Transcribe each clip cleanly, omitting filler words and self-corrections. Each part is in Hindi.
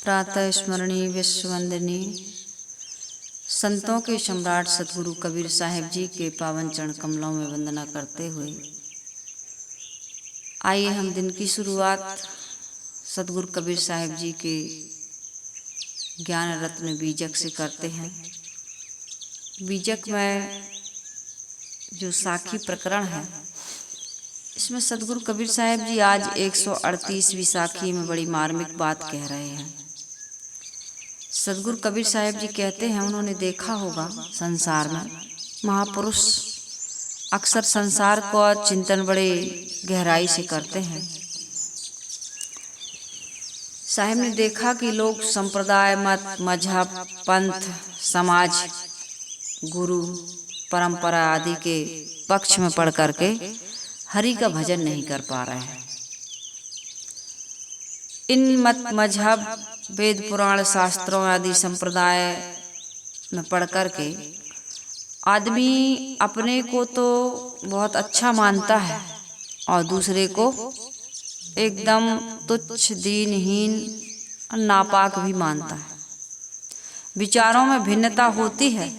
प्रातः स्मरणीय विश्ववंदनीय संतों के सम्राट सतगुरु कबीर साहिब जी के पावन चरण कमलों में वंदना करते हुए आइए हम दिन की शुरुआत सतगुरु कबीर साहिब जी के ज्ञान रत्न बीजक से करते हैं। बीजक में जो साखी प्रकरण है, इसमें सतगुरु कबीर साहिब जी आज 138वीं साखी में बड़ी मार्मिक बात कह रहे हैं। सतगुरु कबीर साहिब जी कहते हैं, उन्होंने देखा होगा संसार में महापुरुष अक्सर संसार को चिंतन बड़े गहराई से करते हैं। साहिब ने देखा कि लोग संप्रदाय, मत, मजहब, पंथ, समाज, गुरु, परंपरा आदि के पक्ष में पढ़ करके हरि का भजन नहीं कर पा रहे हैं। इन मत, मजहब, वेद, पुराण, शास्त्रों आदि संप्रदाय में पढ़ करके आदमी अपने को तो बहुत अच्छा मानता है और दूसरे को एकदम तुच्छ, दीनहीन और नापाक भी मानता है। विचारों में भिन्नता होती है,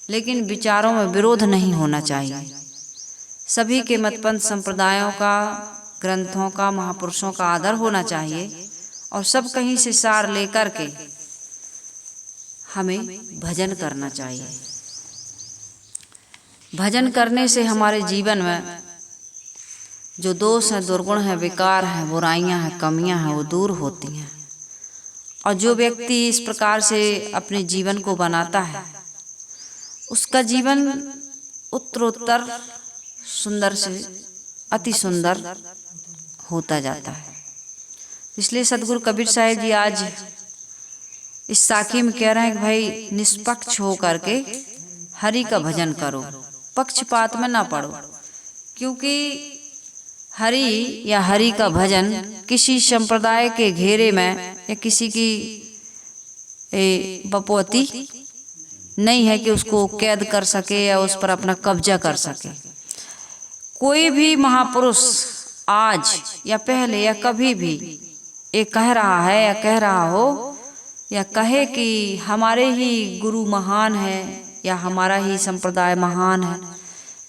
लेकिन विचारों में विरोध नहीं होना चाहिए। सभी के मतपंथ संप्रदायों का, ग्रंथों का, महापुरुषों का आदर होना चाहिए और सब कहीं से सार लेकर के हमें भजन करना चाहिए। भजन करने से हमारे जीवन में जो दोष हैं, दुर्गुण हैं, विकार हैं, बुराइयां हैं, कमियां हैं, वो दूर होती हैं। और जो व्यक्ति इस प्रकार से अपने जीवन को बनाता है, उसका जीवन उत्तरोत्तर सुंदर से अति सुंदर होता जाता है। इसलिए सतगुरु कबीर साहिब जी आज इस साखी में कह रहे हैं कि भाई निष्पक्ष हो करके हरि का भजन करो, पक्षपात में ना पड़ो, क्योंकि हरि या हरि का भजन किसी संप्रदाय के घेरे में या किसी की बपौती नहीं है कि उसको कैद कर सके या उस पर अपना कब्जा कर सके। कोई भी महापुरुष आज या पहले या कभी भी ये कह रहा है या कह रहा हो या कहे कि हमारे ही गुरु महान है या हमारा ही संप्रदाय महान है,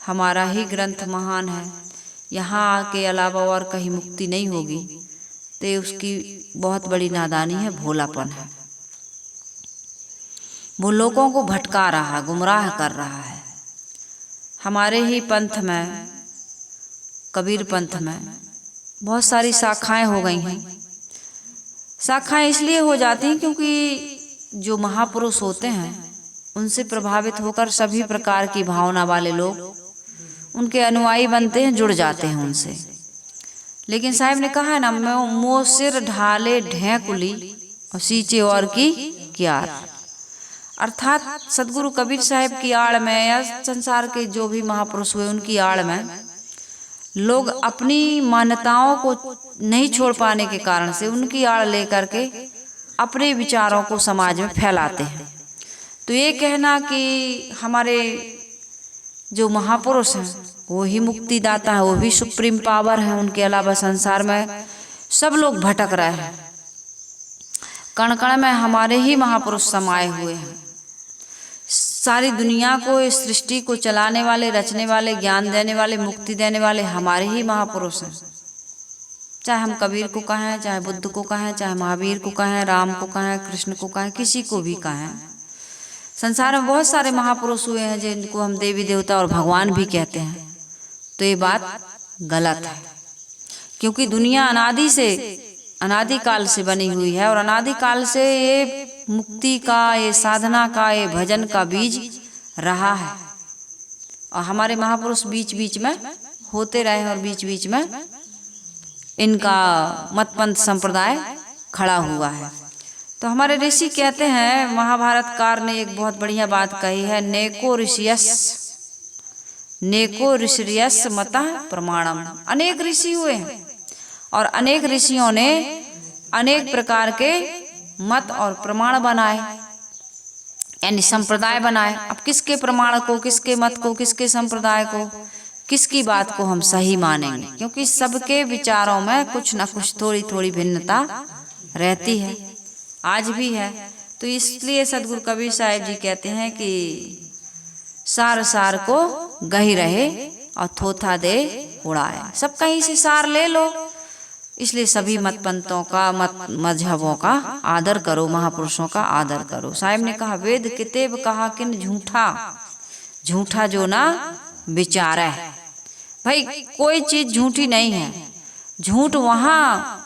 हमारा ही ग्रंथ महान है, यहाँ के अलावा और कहीं मुक्ति नहीं होगी, तो उसकी बहुत बड़ी नादानी है, भोलापन है। वो लोगों को भटका रहा, गुमराह कर रहा है। हमारे ही पंथ में, कबीर पंथ में बहुत सारी शाखाएं हो गई हैं। शाखाएं इसलिए हो जाती हैं क्योंकि जो महापुरुष होते हैं उनसे प्रभावित होकर सभी प्रकार की भावना वाले लोग उनके अनुयायी बनते हैं, जुड़ जाते हैं उनसे। लेकिन साहिब ने कहा है ना, मोह सिर ढाले ढेकुली और सींचे और की क्यार। अर्थात सतगुरु कबीर साहिब की आड़ में या संसार के जो भी महापुरुष हुए उनकी आड़ में लोग अपनी मान्यताओं को नहीं छोड़ पाने के कारण से उनकी आड़ लेकर के अपने विचारों को समाज में फैलाते हैं। तो ये कहना कि हमारे जो महापुरुष हैं वो ही मुक्तिदाता है, वो भी सुप्रीम पावर है, उनके अलावा संसार में सब लोग भटक रहे हैं। कण कण में हमारे ही महापुरुष समाये हुए हैं। सारी दुनिया को, इस सृष्टि को चलाने वाले, रचने वाले, ज्ञान देने वाले, मुक्ति देने वाले हमारे ही महापुरुष हैं। चाहे हम कबीर को कहें, चाहे बुद्ध को कहें, चाहे महावीर को कहें, राम को कहें, कृष्ण को कहें, किसी को भी कहें। संसार में बहुत सारे महापुरुष हुए हैं जिनको हम देवी देवता और भगवान भी कहते हैं। तो ये बात गलत है, क्योंकि दुनिया अनादिकाल से बनी हुई है और अनादिकाल से ये मुक्ति का, ये साधना का, ये भजन का बीज रहा है। और हमारे महापुरुष बीच बीच में होते रहे और बीच बीच में इनका मतपंथ संप्रदाय खड़ा हुआ है। तो हमारे ऋषि कहते हैं, महाभारतकार ने एक बहुत बढ़िया बात कही है, नेको ऋषियस मतः प्रमाणम। अनेक ऋषि हुए हैं और अनेक ऋषियों ने अनेक प्रकार के मत और प्रमाण बनाए, यानी संप्रदाय बनाए। अब किसके प्रमाण को, किसके मत को, किसके संप्रदाय को, किसकी बात को हम सही मानेंगे? क्योंकि सबके विचारों में कुछ न कुछ थोड़ी थोड़ी भिन्नता रहती है। आज भी है। तो इसलिए सदगुरु कबीर साहिब जी कहते हैं कि सार सार को गही रहे और थोथा दे उड़ाए। सब कहीं से सार ले लो। इसलिए सभी मत पंथों का, मत मजहबों का आदर करो, महापुरुषों का आदर करो। साहिब ने कहा वेद कितेब कहा किन झूठा, झूठा जो ना विचार है। भाई कोई चीज झूठी नहीं है। झूठ वहाँ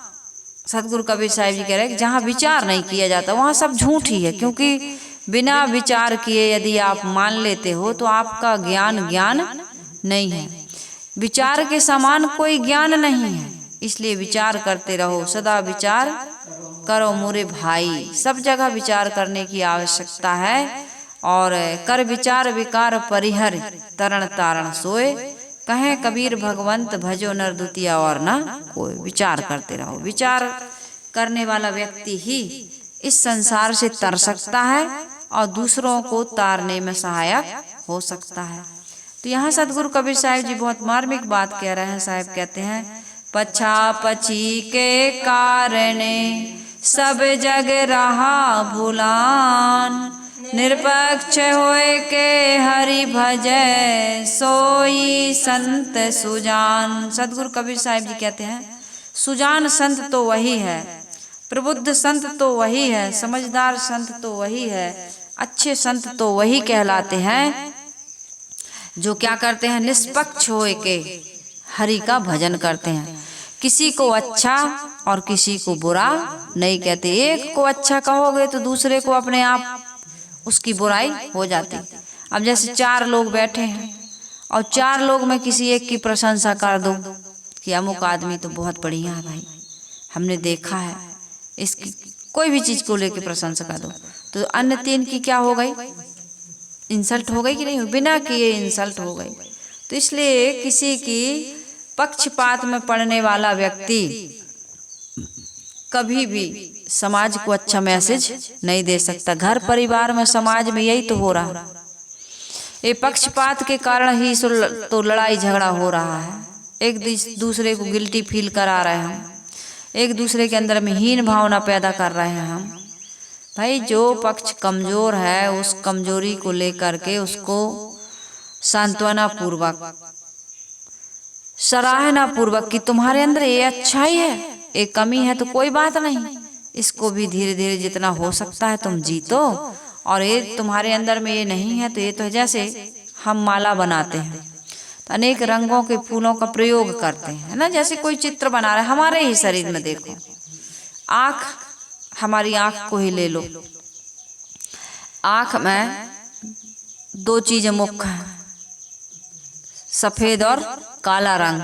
सदगुरु कबीर साहिब जी कह रहे हैं कि जहाँ विचार नहीं किया जाता वहाँ सब झूठ ही है। क्योंकि बिना विचार किए यदि आप मान लेते हो तो आपका ज्ञान ज्ञान नहीं है। विचार के समान कोई ज्ञान नहीं है। इसलिए विचार करते रहो, सदा विचार करो मोरे भाई। सब जगह विचार करने की आवश्यकता है। और कर विचार विकार परिहर, तरण तारण सोए। कहें कबीर भगवंत भजो नर द्वितीया और ना कोई। विचार करते रहो। विचार करने वाला व्यक्ति ही इस संसार से तर सकता है और दूसरों को तारने में सहायक हो सकता है। तो यहाँ सदगुरु कबीर साहिब जी बहुत मार्मिक बात कह रहे हैं। साहिब कहते हैं पछा पछी के कारणे सब जग रहा भुलान, निरपक्ष होए के हरि भजै सोई संत सुजान। सदगुरु कबीर साहिब जी कहते हैं सुजान संत तो वही है, प्रबुद्ध संत तो वही है, समझदार संत तो वही है, अच्छे संत तो वही कहलाते हैं जो क्या करते हैं, निष्पक्ष होए के हरि का भजन करते हैं। किसी को अच्छा और किसी को बुरा नहीं कहते। एक को अच्छा कहोगे तो दूसरे को अपने आप उसकी बुराई हो जाती। अब जैसे 4 लोग बैठे हैं और 4 लोग में किसी एक की प्रशंसा कर दो कि अमुक आदमी तो बहुत बढ़िया है भाई, हमने देखा है, इसकी कोई भी चीज को लेके प्रशंसा कर दो, तो अन्य 3 की क्या हो गई, इंसल्ट हो गई कि नहीं, बिना किए इंसल्ट हो गई। तो इसलिए किसी की पक्षपात में पड़ने वाला व्यक्ति कभी भी समाज को अच्छा मैसेज नहीं दे सकता। घर परिवार में, समाज में यही तो हो रहा है। ये पक्षपात के कारण ही तो लड़ाई झगड़ा हो रहा है। एक दूसरे को गिल्टी फील करा रहे हैं हम, एक दूसरे के अंदर में हीन भावना पैदा कर रहे हैं हम। भाई जो पक्ष कमजोर है उस कमजोरी को लेकर के उसको सांत्वना पूर्वक, सराहना पूर्वक कि तुम्हारे अंदर ये अच्छाई है, एक कमी है तो कोई बात नहीं, इसको भी धीरे धीरे जितना हो सकता है तुम जीतो। और ये तुम्हारे अंदर में ये नहीं है तो ये तो जैसे हम माला बनाते हैं तो अनेक रंगों के फूलों का प्रयोग करते हैं, है ना। जैसे कोई चित्र बना रहा है हमारे ही शरीर में, देखो आँख, हमारी आँख को ही ले लो। आँख में 2 चीजें मुख्य हैं, सफेद और काला रंग।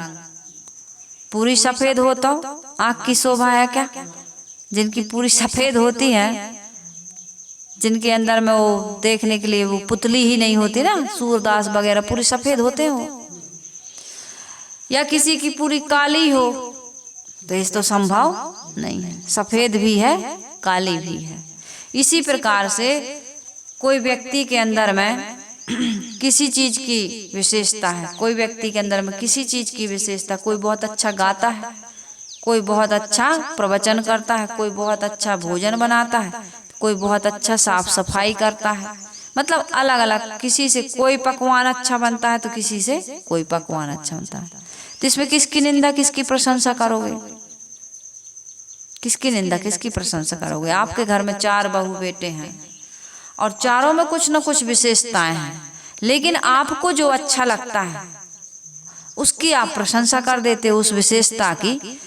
पूरी सफेद हो तो आँख की शोभा है क्या? जिनकी पूरी सफेद होती है, जिनके अंदर में वो देखने के लिए वो पुतली ही नहीं होती ना, सूरदास वगैरह पूरी सफेद होते हो, या किसी की पूरी काली हो तो इस तो संभव नहीं है। सफेद भी है, काली भी है। इसी प्रकार से कोई व्यक्ति के अंदर में किसी चीज की विशेषता है, कोई व्यक्ति के अंदर में किसी चीज की विशेषता, कोई बहुत अच्छा गाता है, कोई बहुत अच्छा प्रवचन करता है, कोई बहुत अच्छा भोजन बनाता है, कोई बहुत अच्छा साफ सफाई करता है, मतलब अलग अलग। किसी से कोई पकवान अच्छा बनता है तो किसी से कोई पकवान अच्छा बनता है। तो इसमें किसकी निंदा किसकी प्रशंसा करोगे? किसकी निंदा किसकी प्रशंसा करोगे? आपके घर में 4 बहू बेटे हैं और चारों में कुछ न कुछ विशेषताएं हैं, लेकिन आपको जो अच्छा लगता है उसकी आप प्रशंसा कर देते हो। उस विशेषता की,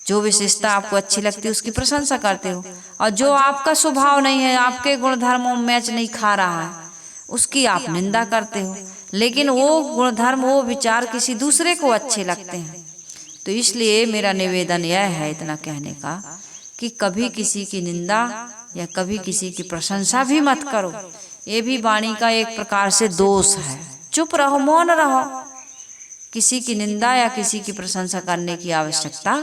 जो विशेषता आपको अच्छी लगती है उसकी प्रशंसा करते हो, और जो आपका स्वभाव नहीं है, आपके गुणधर्मों में मैच नहीं खा रहा है, उसकी आप निंदा करते हो। लेकिन वो गुणधर्म, वो विचार किसी दूसरे को अच्छे लगते हैं। तो इसलिए मेरा निवेदन यह है इतना कहने का कि कभी किसी की निंदा या कभी किसी की प्रशंसा भी मत करो। ये भी वाणी का एक प्रकार से दोष है। चुप रहो, मौन रहो। किसी की निंदा या किसी की प्रशंसा करने की आवश्यकता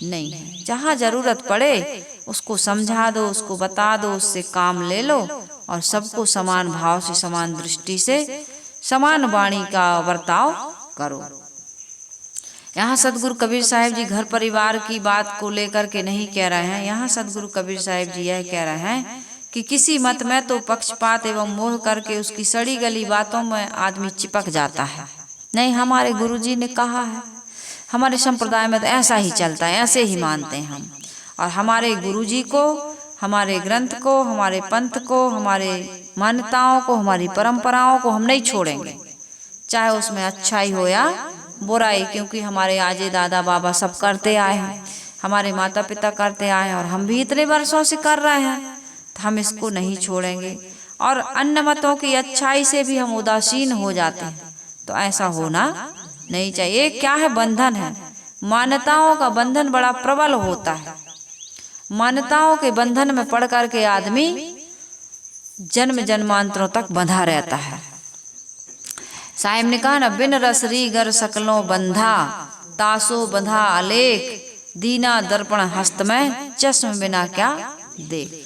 नहीं है। जहाँ जरूरत पड़े उसको समझा दो, उसको बता दो, उससे काम ले लो और सबको समान भाव से, समान दृष्टि से, समान वाणी का बर्ताव करो। यहाँ सदगुरु कबीर साहिब जी घर परिवार की बात को लेकर के नहीं कह रहे हैं। यहाँ सदगुरु कबीर साहिब जी यह कह रहे हैं कि किसी मत में तो पक्षपात एवं मोह करके उसकी सड़ी गली बातों में आदमी चिपक जाता है। नहीं, हमारे गुरुजी ने कहा है, हमारे संप्रदाय में तो ऐसा ही चलता है, ऐसे ही मानते हैं हम। और हमारे गुरुजी को, हमारे ग्रंथ को, हमारे पंथ को, हमारे मान्यताओं को, हमारी परंपराओं को हम नहीं छोड़ेंगे, चाहे उसमें अच्छाई हो या बुराई, क्योंकि हमारे आजे दादा बाबा सब करते आए हैं, हमारे माता पिता करते आए हैं और हम भी इतने वर्षों से कर रहे हैं, तो हम इसको नहीं छोड़ेंगे। और अन्य मतों की अच्छाई से भी हम उदासीन हो जाते हैं, तो ऐसा होना नहीं चाहिए। क्या है? बंधन है। मान्यताओं का बंधन बड़ा प्रबल होता है। मान्यताओं के बंधन में पड़ करके आदमी जन्म जन्मांतरों तक बंधा रहता है। साहिब ने कहा ना, बिन रसरी गर सकलों बंधा, तासो बंधा अलेख, दीना दर्पण हस्त में, चश्म बिना क्या देख।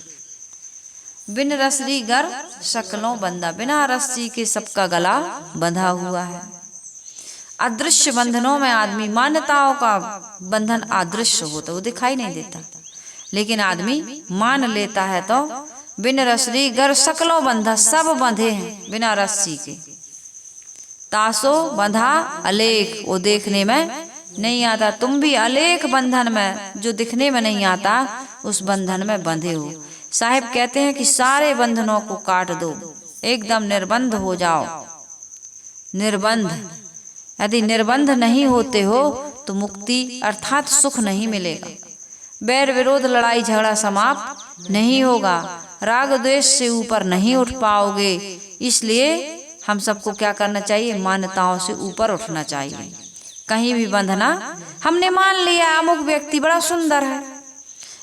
बिन रसरी गर शकलों बंधा, बिना रस्सी के सबका गला बंधा हुआ है। अदृश्य बंधनों में आदमी, मान्यताओं का बंधन अदृश्य होता, वो दिखाई नहीं देता, लेकिन आदमी मान लेता है। तो बिन रसरी गर शकलों बंधा, सब बंधे हैं बिना रस्सी के। तासो बंधा अलेख, वो देखने में नहीं आता। तुम भी अलेख बंधन में, जो दिखने में नहीं आता, उस बंधन में बंधे हो। साहिब कहते हैं कि सारे बंधनों को काट दो, एकदम निर्बंध हो जाओ। निर्बंध, यदि निर्बंध नहीं होते हो तो मुक्ति अर्थात सुख नहीं मिलेगा। बैर विरोध लड़ाई झगड़ा समाप्त नहीं होगा, राग द्वेष से ऊपर नहीं उठ पाओगे। इसलिए हम सबको क्या करना चाहिए? मान्यताओं से ऊपर उठना चाहिए। कहीं भी बंधना, हमने मान लिया अमुक व्यक्ति बड़ा सुंदर है,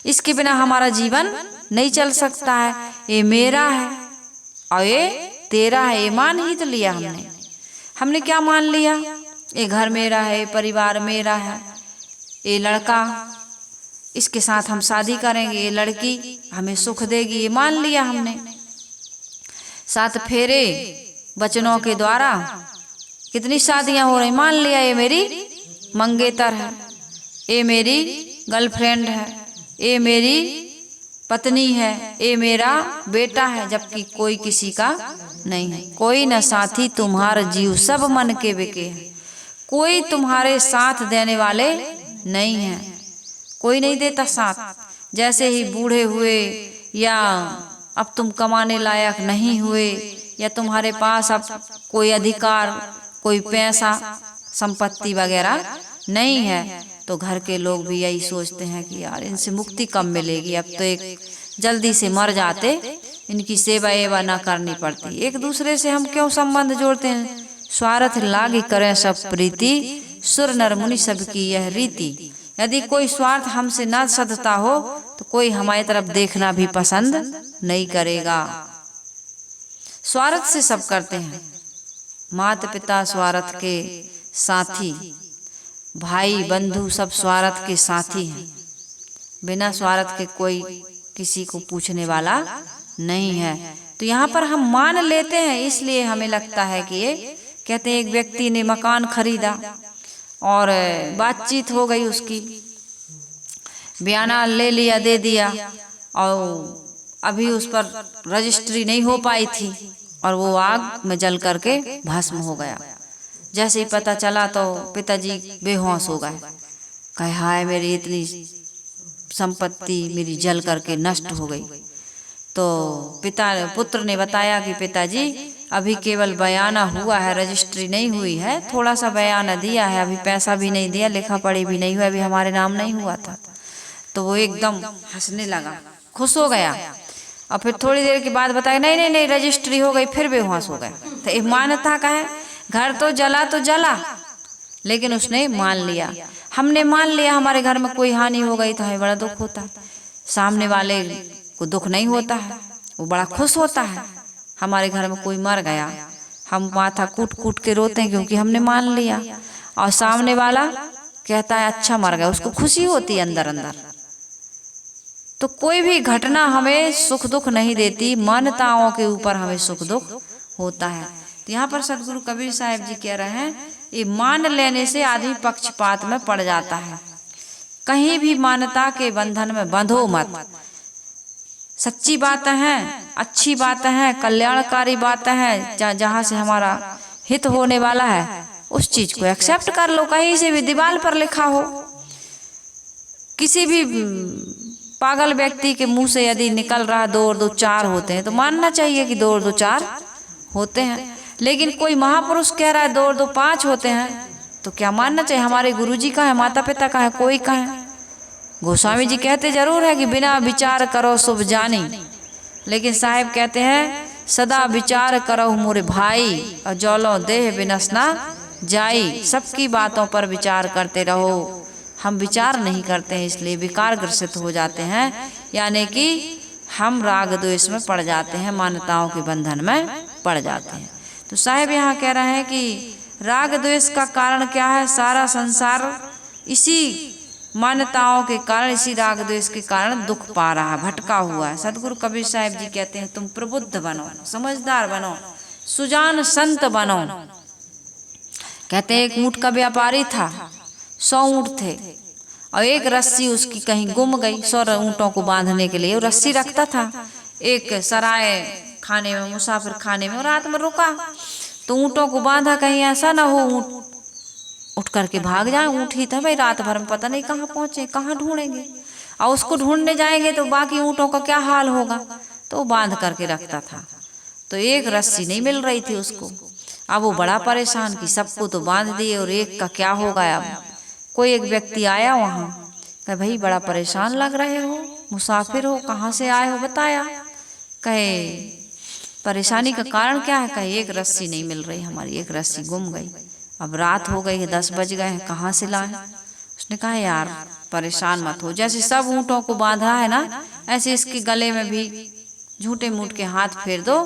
इसके बिना हमारा जीवन नहीं चल सकता है, ये मेरा है और ये तेरा है, ये मान ही तो लिया हमने। हमने क्या मान लिया? ये घर मेरा है, परिवार मेरा है, ये लड़का, इसके साथ हम शादी करेंगे, ये लड़की हमें सुख देगी, ये मान लिया हमने। 7 फेरे वचनों के द्वारा कितनी शादियां हो रही, मान लिया ये मेरी मंगेतर है, ये मेरी गर्लफ्रेंड है, ये मेरी पत्नी है, ये मेरा बेटा है, जबकि कोई किसी का नहीं है। कोई न साथी तुम्हारा जीव, सब मन के बिके हैं। कोई तुम्हारे साथ देने वाले नहीं है, कोई नहीं देता साथ। जैसे ही बूढ़े हुए या अब तुम कमाने लायक नहीं हुए या तुम्हारे पास अब कोई अधिकार, कोई पैसा, संपत्ति वगैरह नहीं है, तो घर के लोग भी यही सोचते हैं कि यार इनसे मुक्ति कब मिलेगी, अब तो एक जल्दी से मर जाते, इनकी सेवा एवा ना करनी पड़ती। एक दूसरे से हम क्यों संबंध जोड़ते हैं? स्वार्थ लागी करें सब प्रीति, सुर नर मुनि सबकी यह रीति। यदि कोई स्वार्थ हमसे न सधता हो तो कोई हमारी तरफ देखना भी पसंद नहीं करेगा। स्वार्थ से सब करते हैं, माता पिता स्वार्थ के साथी, भाई बंधु सब स्वार्थ के साथी हैं। बिना स्वार्थ के कोई किसी को पूछने वाला नहीं है। तो यहाँ पर हम मान लेते हैं, इसलिए हमें लगता है कि ये कहते हैं एक व्यक्ति ने मकान खरीदा और बातचीत हो गई, उसकी बयाना ले लिया, दे दिया, और अभी उस पर रजिस्ट्री नहीं हो पाई थी और वो आग में जल करके भस्म हो गया। जैसे ही पता चला तो पिताजी बेहोश हो गए, कहे हाय मेरी इतनी संपत्ति मेरी जल करके नष्ट हो गई। तो पुत्र ने बताया कि पिताजी अभी केवल बयाना हुआ है, रजिस्ट्री नहीं हुई है, थोड़ा सा बयाना दिया है, अभी पैसा भी नहीं दिया, लिखा पढ़ी भी नहीं हुआ, अभी हमारे नाम नहीं हुआ था। तो वो एकदम हंसने लगा, खुश हो गया। और फिर थोड़ी देर के बाद बताया नहीं नहीं नहीं रजिस्ट्री हो गई, फिर बेहोश हो गया। तो एक मान्यता का है, घर तो जला, लेकिन उसने मान लिया। हमने मान लिया हमारे घर में कोई हानि हो गई तो हमें बड़ा दुख होता है, सामने वाले को दुख नहीं होता है, वो बड़ा खुश होता है। हमारे घर में कोई मर गया, हम माथा कूट कूट के रोते हैं क्योंकि हमने मान लिया, और सामने वाला कहता है अच्छा मर गया, उसको खुशी होती है अंदर अंदर। तो कोई भी घटना हमें सुख दुख नहीं देती, मान्यताओं के ऊपर हमें सुख दुख होता है। तो यहाँ पर सदगुरु कबीर साहिब जी कह रहे हैं ये मान लेने से आदमी पक्षपात में पड़ जाता है। कहीं भी मान्यता के बंधन में बंधो मत। सच्ची बातें हैं, अच्छी बातें हैं, कल्याणकारी बातें हैं, जहाँ से हमारा हित होने वाला है उस चीज को एक्सेप्ट कर लो। कहीं से भी दीवार पर लिखा हो, किसी भी पागल व्यक्ति के मुंह से यदि निकल रहा 2 और 2 4 होते हैं तो मानना चाहिए कि 2 और 2 4 होते हैं। लेकिन कोई महापुरुष कह रहा है 2 और 2 5 होते हैं तो क्या मानना चाहिए? हमारे गुरुजी का है, माता पिता का है, कोई का है? गोस्वामी जी कहते जरूर है कि बिना विचार करो शुभ जानी, लेकिन साहिब कहते हैं सदा विचार करो मोरे भाई, और जौलो देह बिनसना जाई। सबकी बातों पर विचार करते रहो। हम विचार नहीं करते हैं इसलिए विकार ग्रसित हो जाते हैं, यानी कि हम राग द्वेष में पड़ जाते हैं, मान्यताओं के बंधन में पड़ जाते हैं। तो साहिब यहाँ कह रहे हैं कि राग द्वेष का कारण क्या है? सारा संसार इसी मान्यताओं के कारण, इसी राग द्वेष के कारण दुख पा रहा है, भटका हुआ है। सदगुरु कबीर साहिब जी कहते हैं तुम प्रबुद्ध बनो, समझदार बनो, सुजान संत बनो। कहते हैं एक ऊंट का व्यापारी था, 100 ऊंट थे और एक रस्सी उसकी कहीं गुम गई। 100 ऊंटों को बांधने के लिए वो रस्सी रखता था। एक सराय खाने में, मुसाफिर खाने में रात में रुका तो ऊंटों को बांधा, कहीं ऐसा ना हो ऊंट उठ करके भाग जाए। ऊंट ही था भाई, रात भर में पता नहीं कहाँ पहुंचे, कहाँ ढूंढेंगे, और उसको ढूंढने जाएंगे तो बाकी ऊंटों का क्या हाल होगा। तो वो बांध करके रखता था। तो एक रस्सी नहीं मिल रही थी उसको। अब वो बड़ा परेशान कि सबको तो बांध दिए और एक का क्या होगा। अब कोई एक व्यक्ति आया वहाँ, कहे भाई बड़ा परेशान लग रहे हो, मुसाफिर हो, कहाँ से आए हो बताया। कहे परेशानी का कारण क्या है? कहे एक रस्सी नहीं मिल रही हमारी, एक रस्सी गुम गई, अब रात हो गई है, 10 बज गए हैं, कहाँ से लाएं। उसने कहा यार परेशान मत हो, जैसे सब ऊँटों को बांधा है ना, ऐसे इसके गले में भी झूठे मूठ के हाथ फेर दो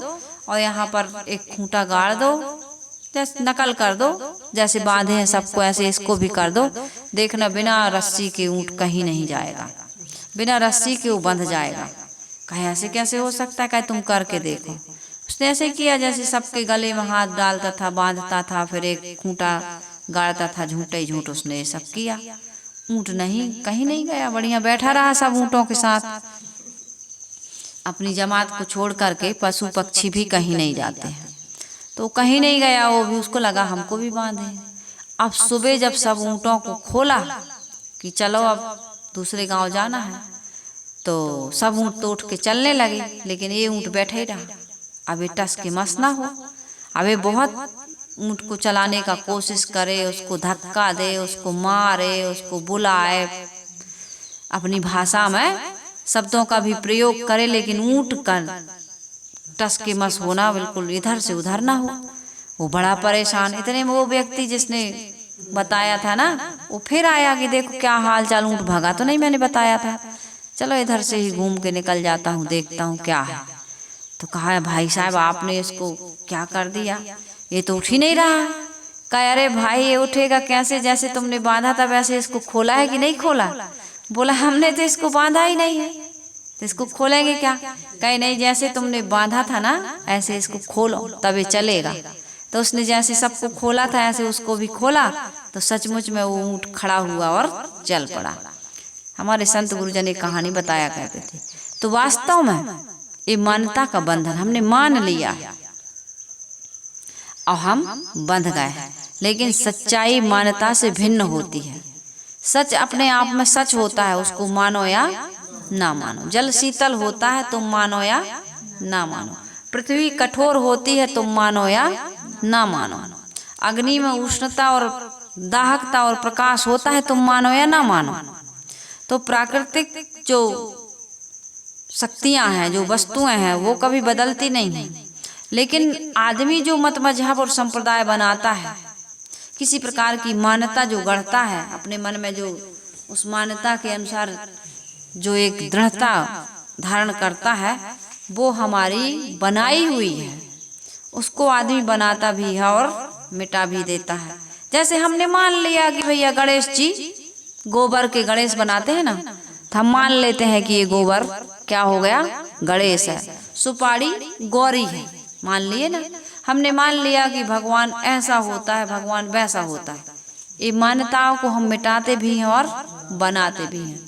और यहाँ पर एक खूंटा गाड़ दो, जैसे नकल कर दो, जैसे बांधे हैं सबको ऐसे इसको भी कर दो। देखना बिना रस्सी के ऊँट कहीं नहीं जाएगा, बिना रस्सी के वो बंध जाएगा। कहे ऐसे कैसे हो सकता है? कहे तुम करके देखो। उसने ऐसे किया, जैसे सबके गले में हाथ डालता था, बांधता था, फिर एक खूंटा गाड़ता था, झूठे ही झूठ उसने ये सब किया। ऊँट नहीं, कहीं नहीं गया, बढ़िया बैठा रहा सब ऊँटों के साथ। अपनी जमात को छोड़ करके पशु पक्षी भी कहीं नहीं जाते हैं, तो कहीं नहीं गया वो भी। उसको लगा हमको भी बांधे। अब सुबह जब सब ऊँटों को खोला कि चलो अब दूसरे गांव जाना है, तो सब ऊँट तो उठ के चलने लगे, लेकिन ये ऊँट बैठे ही रहा। अब ये टस के मस ना हो, अब ये बहुत ऊँट को चलाने का कोशिश करे, उसको धक्का दे, उसको मारे, उसको बुलाए, अपनी भाषा में शब्दों का भी प्रयोग करे, लेकिन ऊँट का टस के मस होना बिल्कुल इधर से उधर ना हो। वो बड़ा परेशान। इतने में वो व्यक्ति जिसने बताया था ना, वो फिर आया कि देखो क्या हाल चाल, ऊँट भागा तो नहीं, मैंने बताया था, चलो इधर से ही घूम के निकल जाता हूँ, देखता हूँ क्या है। तो कहा भाई साहब आपने इसको क्या कर दिया, ये तो उठ ही नहीं रहा। कहा अरे भाई ये उठेगा कैसे, जैसे तुमने बांधा था वैसे इसको खोला है कि नहीं खोला? बोला हमने तो इसको बांधा ही नहीं है, तो इसको खोलेंगे क्या? कहे नहीं, जैसे तुमने बांधा था ना ऐसे इसको खोलो तभी चलेगा। तो उसने जैसे सबको खोला था ऐसे उसको भी खोला, तो सचमुच में वो ऊँट खड़ा हुआ और चल पड़ा। हमारे संत गुरुजन एक कहानी बताया करते थे। तो वास्तव में ये मान्यता का बंधन हमने मान लिया और हम बंध गए, लेकिन सच्चाई मान्यता से भिन्न होती है। सच अपने आप में सच होता है, उसको मानो या ना मानो। जल शीतल होता है, तुम मानो या ना मानो। पृथ्वी कठोर होती है, तुम मानो या ना मानो। अग्नि में उष्णता और दाहकता और प्रकाश होता है, तुम मानो या ना मानो। तो प्राकृतिक जो शक्तियां हैं, जो वस्तुएं हैं, वो कभी बदलती नहीं हैं। लेकिन आदमी जो मत मजहब और संप्रदाय बनाता है, किसी प्रकार की मान्यता जो गढ़ता है अपने मन में, जो उस मान्यता के अनुसार जो एक दृढ़ता धारण करता है, वो हमारी बनाई हुई है। उसको आदमी बनाता भी है और मिटा भी देता है। जैसे हमने मान लिया कि भैया गणेश जी गोबर के गणेश बनाते हैं ना, तो हम मान लेते हैं कि ये गोबर क्या हो गया, गणेश है। सुपारी गौरी है, मान लिए ना। हमने मान लिया कि भगवान ऐसा होता है, भगवान वैसा होता है। ये मान्यताओं को हम मिटाते भी हैं और बनाते भी हैं,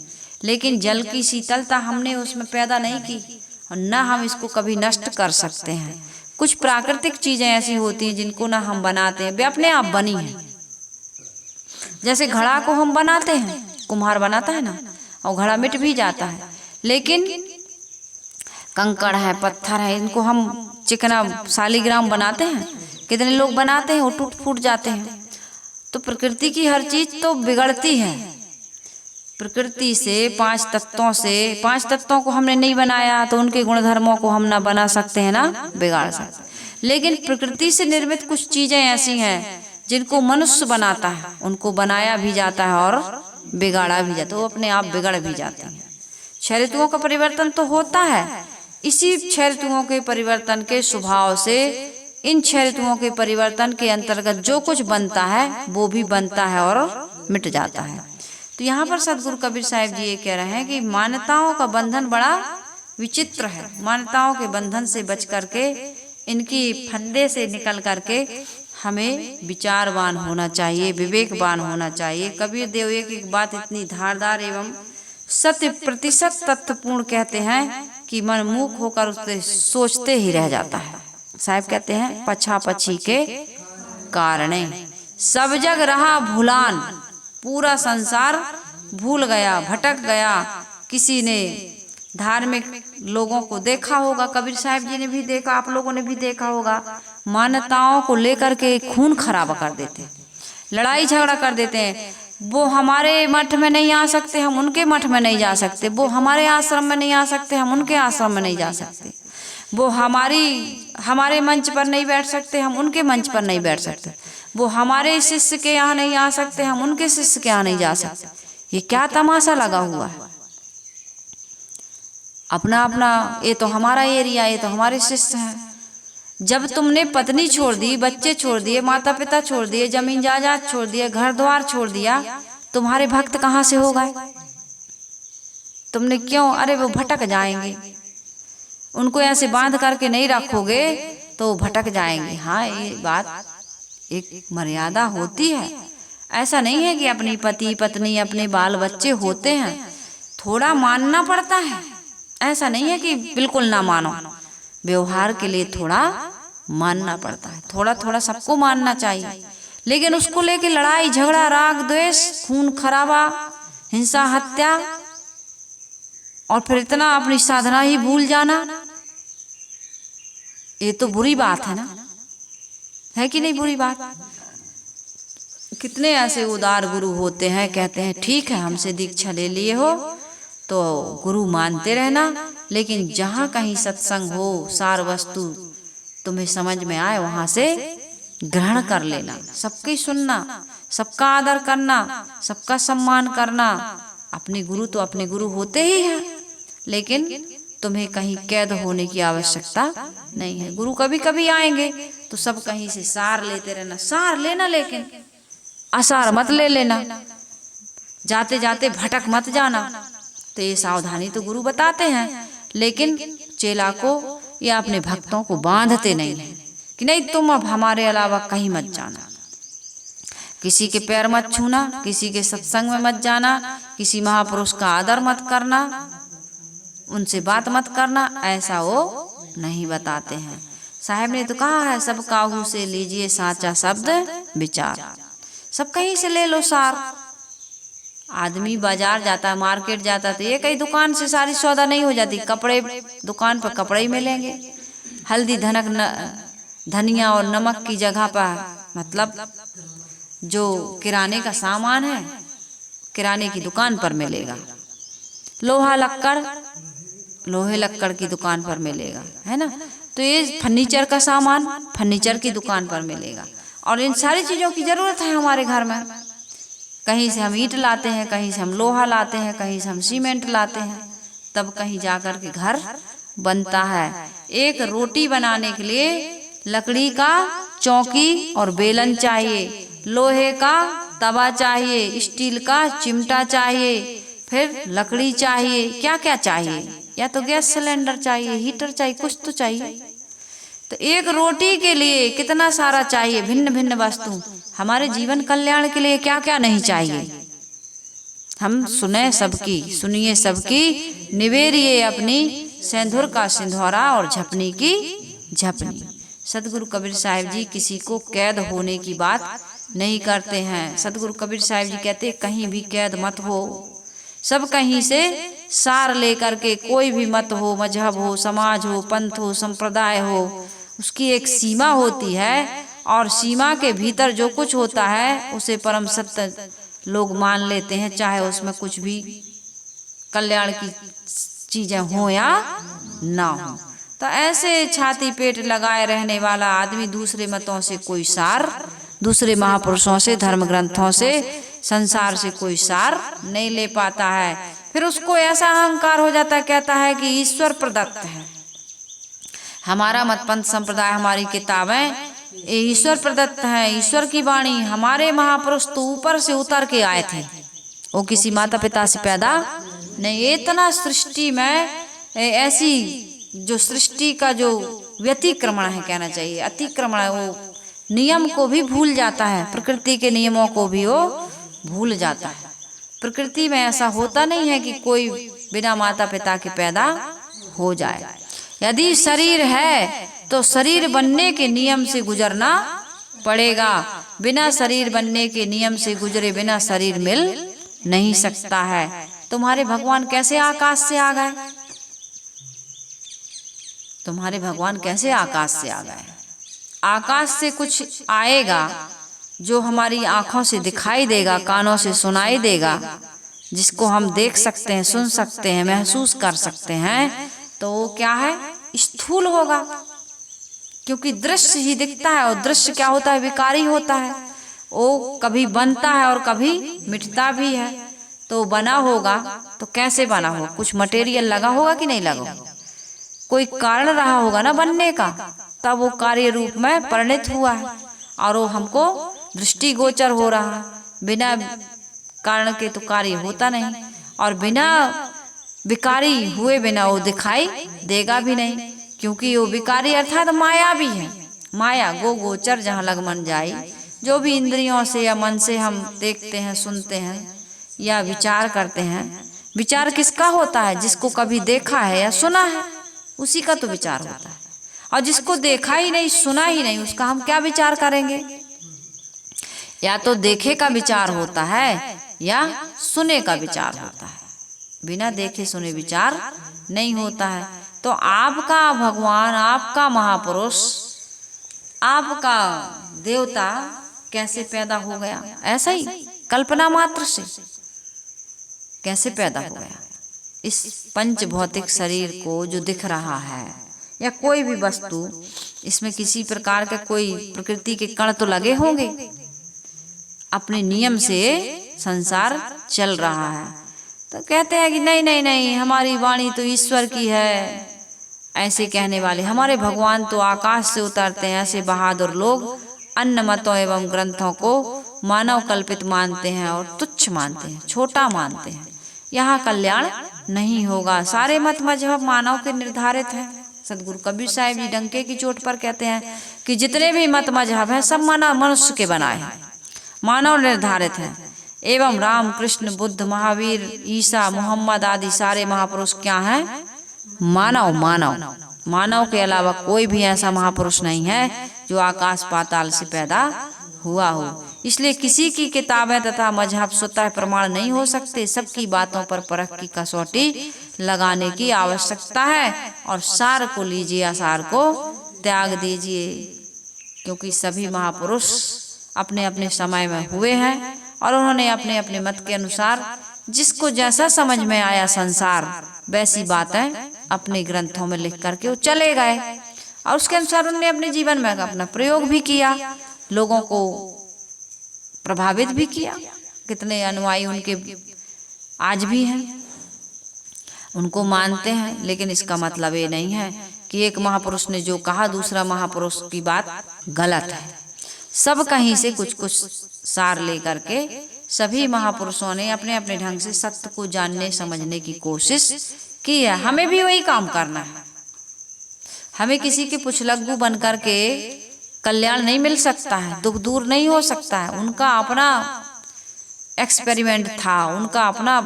लेकिन जल की शीतलता हमने उसमें पैदा नहीं की और न हम इसको कभी नष्ट कर सकते हैं। कुछ प्राकृतिक चीजें ऐसी होती हैं जिनको ना हम बनाते हैं, वे अपने आप बनी हैं। जैसे घड़ा को हम बनाते हैं, कुम्हार बनाता है ना, और घड़ा मिट भी जाता है, लेकिन कंकड़ है, पत्थर है, इनको हम चिकना शालीग्राम बनाते हैं, कितने लोग बनाते हैं, वो टूट फूट जाते हैं। तो प्रकृति की हर चीज तो बिगड़ती है। प्रकृति से पांच तत्वों को हमने नहीं बनाया तो उनके गुणधर्मों को हम ना बना सकते हैं ना बिगाड़ सकते। लेकिन प्रकृति से निर्मित कुछ चीजें ऐसी हैं जिनको मनुष्य बनाता है, उनको बनाया भी जाता है और बिगाड़ा भी जाता है, वो अपने आप बिगड़ भी जाते हैं। छह ऋतुओं का परिवर्तन तो होता है, इसी छह ऋतुओं के परिवर्तन के स्वभाव से इन छह ऋतुओं के परिवर्तन के अंतर्गत जो कुछ बनता है वो भी बनता है और मिट जाता है। तो यहाँ पर सदगुरु कबीर साहिब जी ये कह रहे हैं कि मान्यताओं का बंधन बड़ा विचित्र है। मान्यताओं के बंधन से बच करके, इनकी फंदे से निकल करके हमें विचारवान होना चाहिए, विवेकवान होना चाहिए। कबीर देव एक बात इतनी धारदार एवं सत्य प्रतिशत तथ्यपूर्ण कहते हैं कि मन मूक होकर उससे सोचते ही रह जाता है। साहब कहते हैं, पछा पछी के कारणे सब जग रहा भूलान, पूरा संसार भूल गया, भटक गया। किसी ने धार्मिक लोगों को देखा होगा, कबीर साहब जी ने भी देखा, आप लोगों ने भी देखा होगा, मान्यताओं को लेकर के खून खराबा कर देते, लड़ाई झगड़ा कर देते हैं। वो हमारे मठ में नहीं आ सकते, हम उनके मठ में नहीं जा सकते। वो हमारे आश्रम में नहीं आ सकते, हम उनके आश्रम में नहीं जा सकते। वो हमारे मंच पर नहीं बैठ सकते, हम उनके मंच पर नहीं बैठ सकते। वो हमारे शिष्य के यहाँ नहीं आ सकते, हम उनके शिष्य के यहाँ नहीं जा सकते। ये क्या तमाशा लगा हुआ है? अपना अपना, ये तो हमारा एरिया, ये तो हमारे शिष्य हैं। जब तुमने पत्नी छोड़ दी, बच्चे छोड़ दिए, माता पिता छोड़ दिए, जमीन जायदाद छोड़ दिए, घर द्वार छोड़ दिया, तुम्हारे भक्त कहाँ से हो गए? तुमने क्यों? अरे वो भटक जाएंगे, उनको ऐसे बांध करके नहीं रखोगे तो भटक जाएंगे। हाँ, ये बात एक मर्यादा होती है। ऐसा नहीं है कि अपनी पति पत्नी अपने बाल बच्चे होते हैं, थोड़ा मानना पड़ता है। ऐसा नहीं है कि बिल्कुल ना मानो, व्यवहार के लिए थोड़ा मानना पड़ता है, थोड़ा थोड़ा सबको मानना चाहिए। लेकिन उसको लेके लड़ाई झगड़ा, राग द्वेष, खून खराबा, हिंसा हत्या, और फिर इतना अपनी साधना ही भूल जाना, ये तो बुरी बात है ना, है कि नहीं बुरी बात? कितने ऐसे उदार गुरु होते हैं, कहते हैं ठीक है हमसे दीक्षा ले लिए हो तो गुरु मानते रहना, लेकिन जहाँ कहीं सत्संग हो, सार वस्तु तुम्हें समझ में आए वहां से ग्रहण कर लेना, सबकी सुनना, सबका आदर करना, सबका सम्मान करना। अपने गुरु तो अपने गुरु होते ही हैं, लेकिन तुम्हें कहीं कैद होने की आवश्यकता नहीं है। गुरु कभी कभी आएंगे तो सब कहीं से सार लेते रहना, सार लेना, लेकिन असार मत ले लेना, जाते जाते भटक मत जाना। तो ये सावधानी तो गुरु बताते हैं, लेकिन चेला को या अपने भक्तों को बांधते नहीं है कि नहीं तुम अब हमारे अलावा कहीं मत जाना, किसी के पैर मत छूना, किसी के सत्संग में मत जाना, किसी महापुरुष का आदर मत करना, उनसे बात मत करना, ऐसा वो नहीं बताते हैं। साहब ने तो कहा है, सब काहू से लीजिए साचा शब्द विचार, सब कहीं से ले लो सार। आदमी बाजार जाता है, मार्केट जाता है, तो ये कई दुकान से सारी सौदा नहीं हो जाती। कपड़े दुकान पर कपड़े ही मिलेंगे, हल्दी धनिया और नमक की जगह पर, मतलब जो किराने का सामान है किराने की दुकान पर मिलेगा। लोहा लक्कड़ लोहे लक्कड़ की दुकान पर मिलेगा, है ना। तो ये फर्नीचर का सामान फर्नीचर की दुकान पर मिलेगा। और इन सारी चीज़ों की ज़रूरत है हमारे घर में। कहीं से हम ईंट लाते हैं, कहीं से हम लोहा लाते हैं, कहीं से हम सीमेंट लाते हैं, तब कहीं जाकर के घर बनता है। एक रोटी बनाने के लिए लकड़ी का चौकी और बेलन चाहिए, लोहे का तवा चाहिए, स्टील का चिमटा चाहिए, फिर लकड़ी चाहिए, क्या क्या चाहिए, या तो गैस सिलेंडर चाहिए, हीटर चाहिए, कुछ तो चाहिए। तो एक रोटी के लिए कितना सारा चाहिए, भिन्न भिन्न वस्तु। हमारे जीवन कल्याण के लिए क्या क्या नहीं चाहिए। हम सुनिए सबकी, निवेरिए अपनी, सिंदूर का सिंधौरा और झपनी की झपनी। सदगुरु कबीर साहिब जी किसी को कैद होने की बात नहीं करते हैं। सदगुरु कबीर साहिब जी कहते कहीं भी कैद मत हो, सब कहीं से सार लेकर के, कोई भी मत हो, मजहब हो, समाज हो, पंथ हो, संप्रदाय हो, उसकी एक सीमा होती है और सीमा के भीतर जो कुछ होता है उसे परम सत्य लोग मान लेते हैं, चाहे उसमें कुछ भी कल्याण की चीजें हो या ना हो। तो ऐसे छाती पेट लगाए रहने वाला आदमी दूसरे मतों से कोई सार, दूसरे महापुरुषों से, धर्म ग्रंथों से, संसार से कोई सार नहीं ले पाता है। फिर उसको ऐसा अहंकार हो जाता है, कहता है कि ईश्वर प्रदत्त है। हमारा मत पंथ संप्रदाय, हमारी किताबें ये ईश्वर प्रदत्त है, ईश्वर की वाणी। हमारे महापुरुष तो ऊपर से उतर के आए थे, वो किसी माता पिता से पैदा नहीं। इतना सृष्टि में ऐसी जो सृष्टि का जो व्यतिक्रमण है, कहना चाहिए अतिक्रमण है, वो नियम को भी भूल जाता है, प्रकृति के नियमों को भी वो भूल जाता है। प्रकृति में ऐसा होता नहीं है कि कोई बिना माता पिता के पैदा हो जाए। यदि शरीर है तो शरीर बनने के नियम से गुजरना पड़ेगा। बिना शरीर बनने के नियम से गुजरे बिना शरीर मिल नहीं सकता है। तुम्हारे भगवान कैसे आकाश से आ गए? तुम्हारे भगवान कैसे आकाश से आ गए? आकाश से कुछ आएगा जो हमारी आंखों से दिखाई देगा, कानों से सुनाई देगा, जिसको हम देख सकते हैं, सुन सकते हैं, महसूस कर सकते हैं। तो वो क्या है? स्थूल होगा, क्योंकि दृश्य ही दिखता है और दृश्य क्या होता है? विकारी होता है। वो कभी बनता है और कभी मिटता भी है। तो बना होगा तो कैसे बना हो? कुछ मटेरियल लगा होगा कि नहीं लगा? कोई कारण रहा होगा ना बनने का, तब वो कार्य रूप में परिणित हुआ है और वो हमको दृष्टिगोचर हो रहा है। बिना कारण के तो कार्य होता नहीं, और बिना विकारी हुए बिना वो दिखाई देगा भी नहीं, क्योंकि वो विकारी अर्थात माया भी है। माया गो गोचर जहाँ लग मन जाई। जो भी इंद्रियों से या मन से हम देखते हैं, सुनते हैं या विचार करते हैं, विचार किसका होता है? जिसको कभी देखा है या सुना है, उसी का तो विचार होता है। और जिसको देखा ही नहीं, सुना ही नहीं, उसका हम क्या विचार करेंगे? या तो देखे का विचार होता है या सुने का विचार होता है। बिना देखे सुने विचार नहीं होता है। तो आपका भगवान, आपका महापुरुष, आपका देवता कैसे पैदा हो गया? ऐसा ही कल्पना मात्र से कैसे पैदा हो गया? इस पंच भौतिक शरीर को जो दिख रहा है या कोई भी वस्तु, इसमें किसी प्रकार के कोई प्रकृति के कण तो लगे होंगे। अपने नियम से संसार चल रहा है। तो कहते हैं कि नहीं नहीं नहीं, हमारी वाणी तो ईश्वर की है। ऐसे कहने वाले, हमारे भगवान तो आकाश से उतरते हैं। ऐसे बहादुर लोग अन्य मतों एवं ग्रंथों को मानव कल्पित मानते हैं और तुच्छ मानते हैं, छोटा मानते हैं। यहाँ कल्याण नहीं होगा। सारे मत मजहब मानव के निर्धारित हैं। सदगुरु कबीर साहिब जी डंके की चोट पर कहते हैं कि जितने भी मत मजहब हैं सब मनुष्य के बनाए हैं, मानव निर्धारित हैं। एवं राम, कृष्ण, बुद्ध, महावीर, ईसा, मोहम्मद आदि सारे महापुरुष क्या हैं? मानव। मानव मानव के अलावा कोई भी ऐसा महापुरुष नहीं है जो आकाश पाताल से पैदा हुआ हो। इसलिए किसी की किताबें तथा मजहब स्वतः प्रमाण नहीं हो सकते। सबकी बातों पर परख की कसौटी लगाने की आवश्यकता है और सार को लीजिए, आसार को त्याग दीजिए, क्योंकि सभी महापुरुष अपने अपने समय में हुए हैं और उन्होंने अपने अपने मत के अनुसार जिसको जैसा समझ में आया संसार, वैसी बातें अपने ग्रंथों में लिख करके वो चले गए और उसके अनुसार उन्होंने अपने जीवन में अपना प्रयोग भी किया, लोगों को प्रभावित भी किया। कितने अनुयायी उनके आज भी हैं, उनको मानते हैं। लेकिन इसका मतलब ये नहीं है कि एक महापुरुष ने जो कहा दूसरा महापुरुष की बात गलत है। सब कहीं से कुछ कुछ सार लेकर के सभी महापुरुषों ने अपने अपने ढंग से सत्य को जानने समझने की कोशिश की है। हमें भी वही काम करना है। हमें किसी के पुछलग्गू बन कर के कल्याण नहीं मिल सकता है, दुख दूर नहीं हो सकता है। उनका अपना एक्सपेरिमेंट था, उनका अपना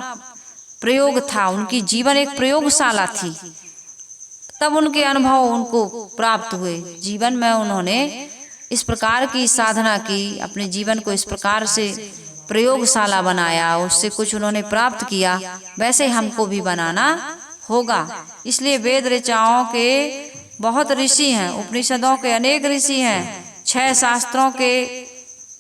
प्रयोग था, उनकी जीवन एक प्रयोगशाला थी, तब उनके अनुभव उनको प्राप्त हुए। जीवन में उन्होंने इस प्रकार की साधना की, अपने जीवन को इस प्रकार से प्रयोगशाला बनाया, उससे कुछ उन्होंने प्राप्त किया। वैसे हमको भी बनाना होगा। इसलिए वेद ऋचाओं के बहुत ऋषि हैं, उपनिषदों के अनेक ऋषि हैं, 6 शास्त्रों के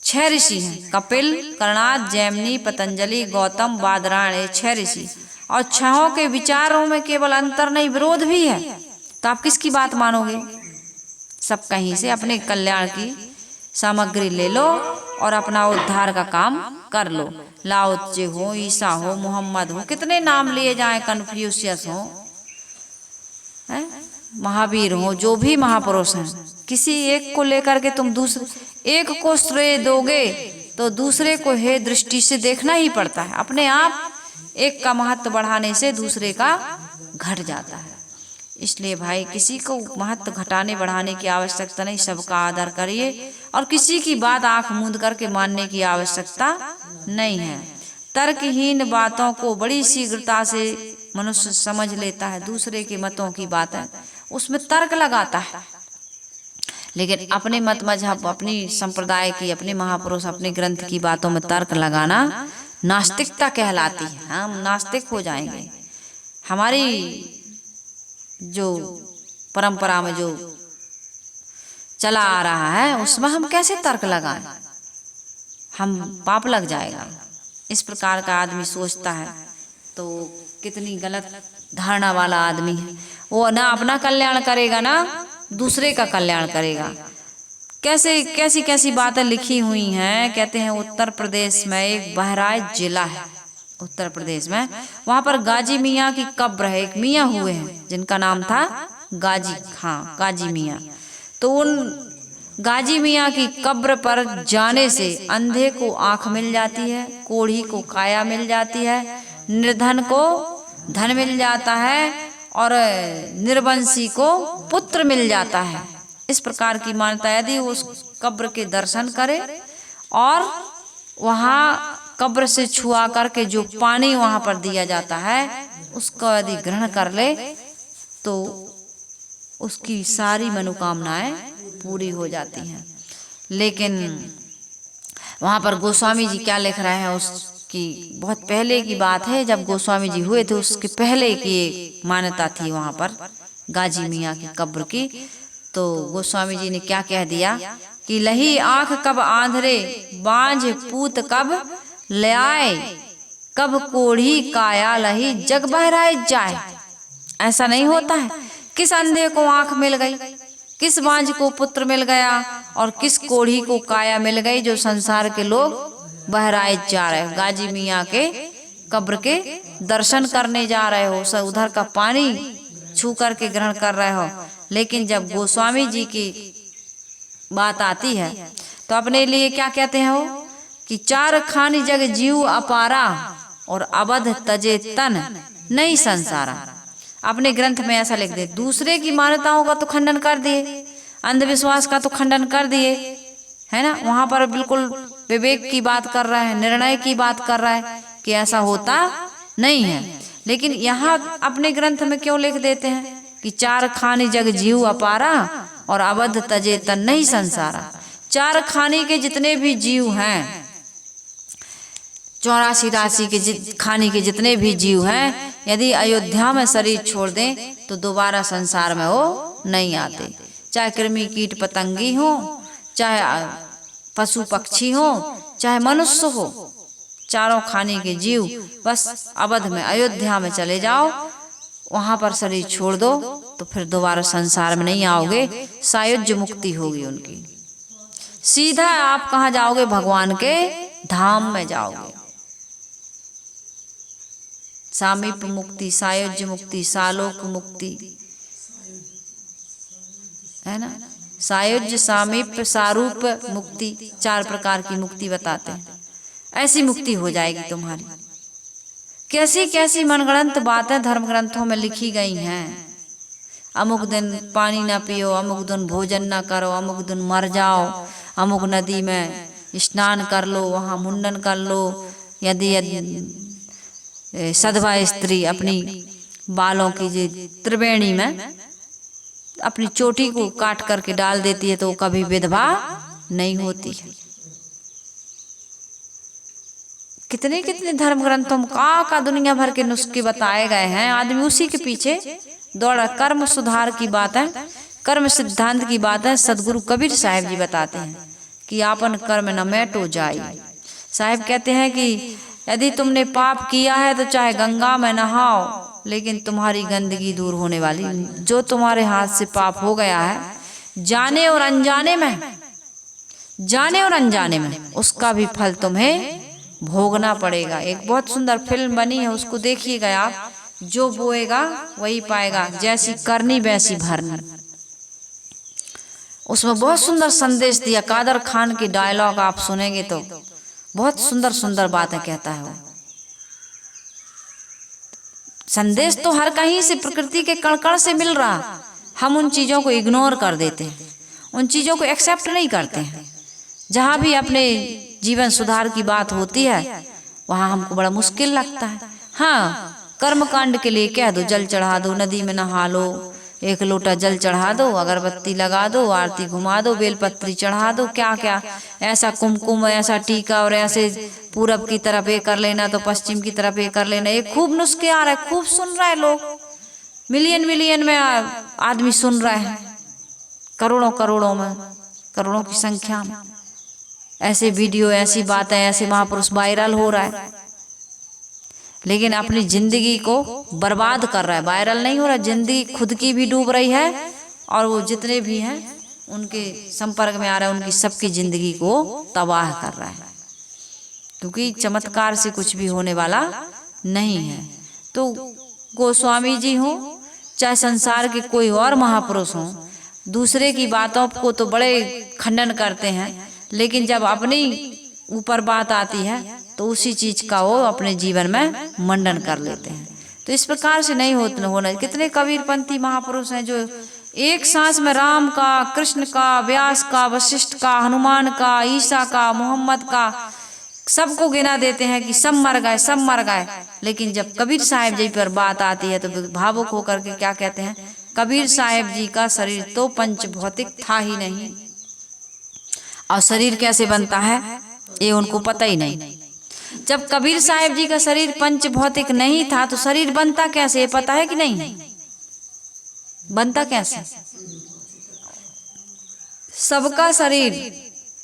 6 ऋषि हैं, कपिल, कर्णाद, जैमिनी, पतंजलि, गौतम, बादरायण, ये 6 ऋषि। और 6 के विचारों में केवल अंतर नहीं, विरोध भी है। तो आप किसकी बात मानोगे? सब कहीं से अपने कल्याण की सामग्री ले लो और अपना उद्धार का काम कर लो। लाओ त्से हो, ईसा हो, मोहम्मद हो, कितने नाम लिए जाएं, कन्फ्यूशियस हो, महावीर हो, जो भी महापुरुष हैं, किसी एक को लेकर के तुम दूसरे एक को श्रेय दोगे तो दूसरे को हे दृष्टि से देखना ही पड़ता है। अपने आप एक का महत्व बढ़ाने से दूसरे का घट जाता है। इसलिए भाई किसी को महत्व घटाने बढ़ाने की आवश्यकता नहीं, सबका आदर करिए और किसी की बात आंख मूंद करके मानने की आवश्यकता नहीं है। तर्कहीन बातों को बड़ी शीघ्रता से मनुष्य समझ लेता है, दूसरे के मतों की बात है उसमें तर्क लगाता है, लेकिन अपने मत मजहब, अपनी संप्रदाय की, अपने महापुरुष, अपने ग्रंथ की बातों में तर्क लगाना नास्तिकता कहलाती है। हम नास्तिक हो जाएंगे। हमारी जो परंपरा में जो चला आ रहा है उसमें हम कैसे तर्क लगाएं, हम पाप लग जाएगा। इस प्रकार का आदमी सोचता है तो कितनी गलत धारणा वाला आदमी है। वो ना अपना कल्याण करेगा ना दूसरे का कल्याण करेगा। कैसे कैसी कैसी बातें लिखी हुई हैं। कहते हैं उत्तर प्रदेश में एक बहराइच जिला है, उत्तर प्रदेश में, वहां पर गाजी मियाँ की कब्र है। एक मियाँ हुए हैं जिनका नाम था गाजी, हाँ गाजी मियाँ। तो उन गाजी मियाँ की कब्र पर जाने से अंधे को आंख मिल जाती है, कोढ़ी को काया मिल जाती है, निर्धन को धन मिल जाता है और निर्वंशी को पुत्र मिल जाता है। इस प्रकार की मान्यता। यदि उस कब्र के दर्शन करे और वहाँ कब्र से छुआ करके जो पानी वहां पर दिया जाता है उसको यदि ग्रहण कर ले तो उसकी सारी मनोकामनाएं पूरी हो जाती हैं। लेकिन वहां पर गोस्वामी जी क्या लिख रहे हैं, उसकी बहुत पहले की बात है, जब गोस्वामी जी हुए थे उसके पहले की मान्यता थी वहां पर गाजी मियाँ की कब्र की। तो गोस्वामी जी ने क्या कह दिया कि लही आंख कब आंधरे, बांझ पूत कब ले आए, कब कोढ़ी काया लही जग बहराए जाए। ऐसा नहीं होता है। किस अंधे को आंख मिल गई, किस बांझ को पुत्र मिल गया और किस कोढ़ी को काया मिल गई, जो संसार के लोग बहराए जा रहे हो, गाजी मियाँ के कब्र के दर्शन करने जा रहे हो, सब उधर का पानी छू करके ग्रहण कर रहे हो। लेकिन जब गोस्वामी जी की बात आती है तो अपने लिए क्या कहते हैं वो कि 4 खानी जग जीव अपारा और अबध तजे तन नहीं संसारा। अपने ग्रंथ में ऐसा लिख दे। दूसरे की मान्यताओं का तो खंडन कर दिए, अंधविश्वास का तो खंडन कर दिए, है ना। वहां पर बिल्कुल विवेक की बात कर रहा है, निर्णय की बात कर रहा है कि ऐसा होता नहीं है। लेकिन यहाँ अपने ग्रंथ में क्यों लिख देते हैं कि 4 खानी जग जीव अपारा और अबध तजे तन नहीं संसारा। 4 खानी के जितने भी जीव हैं, 84 राशि के खानी के जितने भी जीव हैं, यदि अयोध्या में शरीर छोड़ दें तो दोबारा संसार में वो नहीं आते। चाहे कृमि कीट पतंगी हो, चाहे पशु पक्षी हो, चाहे मनुष्य हो, 4 खाने के जीव बस अवध में अयोध्या में चले जाओ, वहां पर शरीर छोड़ दो तो फिर दोबारा संसार में नहीं आओगे। सायुज्य मुक्ति होगी उनकी। सीधा आप कहाँ जाओगे? भगवान के धाम में जाओगे। सामीप मुक्ति, सायुज्य मुक्ति, सालोक मुक्ति, है ना। सायुज्य, सामीप्य, सारूप मुक्ति, 4 प्रकार की मुक्ति बताते हैं। ऐसी मुक्ति हो जाएगी तुम्हारी। कैसी कैसी मनगढ़ंत बातें धर्म ग्रंथों में लिखी गई हैं। अमुक दिन पानी ना पियो, अमुक दिन भोजन ना करो, अमुक दिन मर जाओ, अमुक नदी में स्नान कर लो, वहाँ मुंडन कर लो। यदि सधवा स्त्री अपनी बालों की जो त्रिवेणी में अपनी चोटी को काट करके डाल देती है तो वो कभी विधवा नहीं होती है। कितने कितने धर्म ग्रंथों में का दुनिया भर के नुस्खे बताए गए हैं। आदमी उसी के पीछे दौड़ा। कर्म सुधार की बात है, कर्म सिद्धांत की बात है। सदगुरु कबीर साहब जी बताते हैं कि आपन कर्म न मैटो जाए। साहब कहते हैं कि यदि तुमने पाप किया है तो चाहे गंगा में नहाओ, लेकिन तुम्हारी गंदगी दूर होने वाली। जो तुम्हारे हाथ से पाप हो गया है, जाने और अनजाने में, जाने और अनजाने में, उसका भी फल तुम्हें भोगना पड़ेगा। एक बहुत सुंदर फिल्म बनी है, उसको देखिएगा आप। जो बोएगा वही पाएगा, जैसी करनी वैसी भरनी। उसमें बहुत सुंदर संदेश दिया। कादर खान की डायलॉग आप सुनेंगे तो बहुत सुंदर सुंदर बातें कहता है वो। संदेश तो हर कहीं से, प्रकृति के कण कण से मिल रहा। हम उन चीजों को इग्नोर कर देते हैं, उन चीजों को एक्सेप्ट नहीं करते हैं। जहां भी अपने जीवन सुधार की बात होती है वहां हमको बड़ा मुश्किल लगता है। हाँ, कर्म कांड के लिए कह दो, जल चढ़ा दो, नदी में नहा लो, एक लोटा जल चढ़ा दो, अगरबत्ती लगा दो, आरती घुमा दो, बेलपत्री चढ़ा दो, क्या क्या ऐसा कुमकुम, ऐसा टीका, और ऐसे पूरब की तरफ ये कर लेना तो पश्चिम की तरफ ये कर लेना। ये खूब नुस्खे आ रहे हैं, खूब सुन रहे हैं लोग। मिलियन मिलियन में आदमी सुन रहे हैं, करोड़ों करोड़ों में, करोड़ों की संख्या में ऐसे वीडियो, ऐसी बातें, ऐसे महापुरुष वायरल हो रहा है। लेकिन अपनी जिंदगी को बर्बाद कर रहा है। वायरल नहीं हो रहा, जिंदगी खुद की भी डूब रही है, और वो जितने भी हैं उनके संपर्क में आ रहा है, उनकी सबकी जिंदगी को तबाह कर रहा है। क्योंकि चमत्कार से कुछ भी होने वाला नहीं है। तो गोस्वामी जी हो, चाहे संसार के कोई और महापुरुष हो, दूसरे की बातों को तो बड़े खंडन करते हैं, लेकिन जब अपनी ऊपर बात आती है तो उसी चीज का वो अपने जीवन में मंडन कर लेते हैं। तो इस प्रकार से नहीं होना। कितने कबीरपंथी महापुरुष हैं जो एक सांस में राम का, कृष्ण का, व्यास का, वशिष्ठ का, हनुमान का, ईसा का, मोहम्मद का, सबको गिना देते हैं कि सब मर गए, सब मर गए। लेकिन जब कबीर साहिब जी पर बात आती है तो भावुक होकर के क्या कहते हैं, कबीर साहिब जी का शरीर तो पंच भौतिक था ही नहीं, और शरीर कैसे बनता है ये उनको पता ही नहीं। जब कबीर साहिब जी का शरीर पंच भौतिक नहीं था तो शरीर बनता कैसे, ये पता है कि नहीं? बनता कैसे? सबका शरीर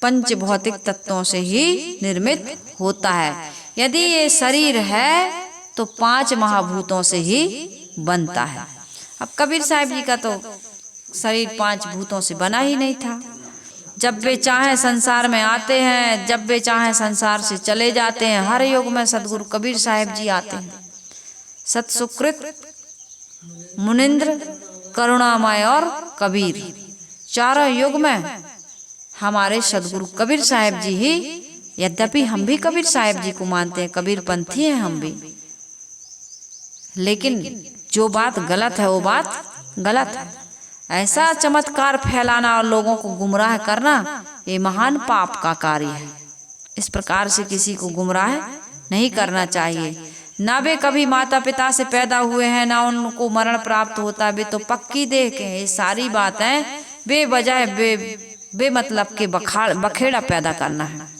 पंच भौतिक तत्वों से ही निर्मित होता है। यदि ये शरीर है तो 5 महाभूतों से ही बनता है। अब कबीर साहिब जी का तो शरीर 5 भूतों से बना ही नहीं था। जब वे चाहे संसार में आते हैं, जब वे चाहे संसार से चले जाते हैं। हर युग में सदगुरु कबीर साहिब जी आते हैं। सत्सुकृत, मुनिंद्र, करुणामय और कबीर, चारों युग में हमारे सदगुरु कबीर साहिब जी ही। यद्यपि हम भी कबीर साहिब जी को मानते हैं, कबीर पंथी हैं हम भी, लेकिन जो बात गलत है वो बात गलत है। ऐसा चमत्कार फैलाना और लोगों को गुमराह करना ये महान पाप का कार्य है। इस प्रकार से किसी को गुमराह नहीं करना चाहिए। ना वे कभी माता पिता से पैदा हुए हैं, ना उनको मरण प्राप्त होता, वे तो पक्की देह के हैं। ये सारी बातें बेवजह बेमतलब के बखेड़ा पैदा करना है।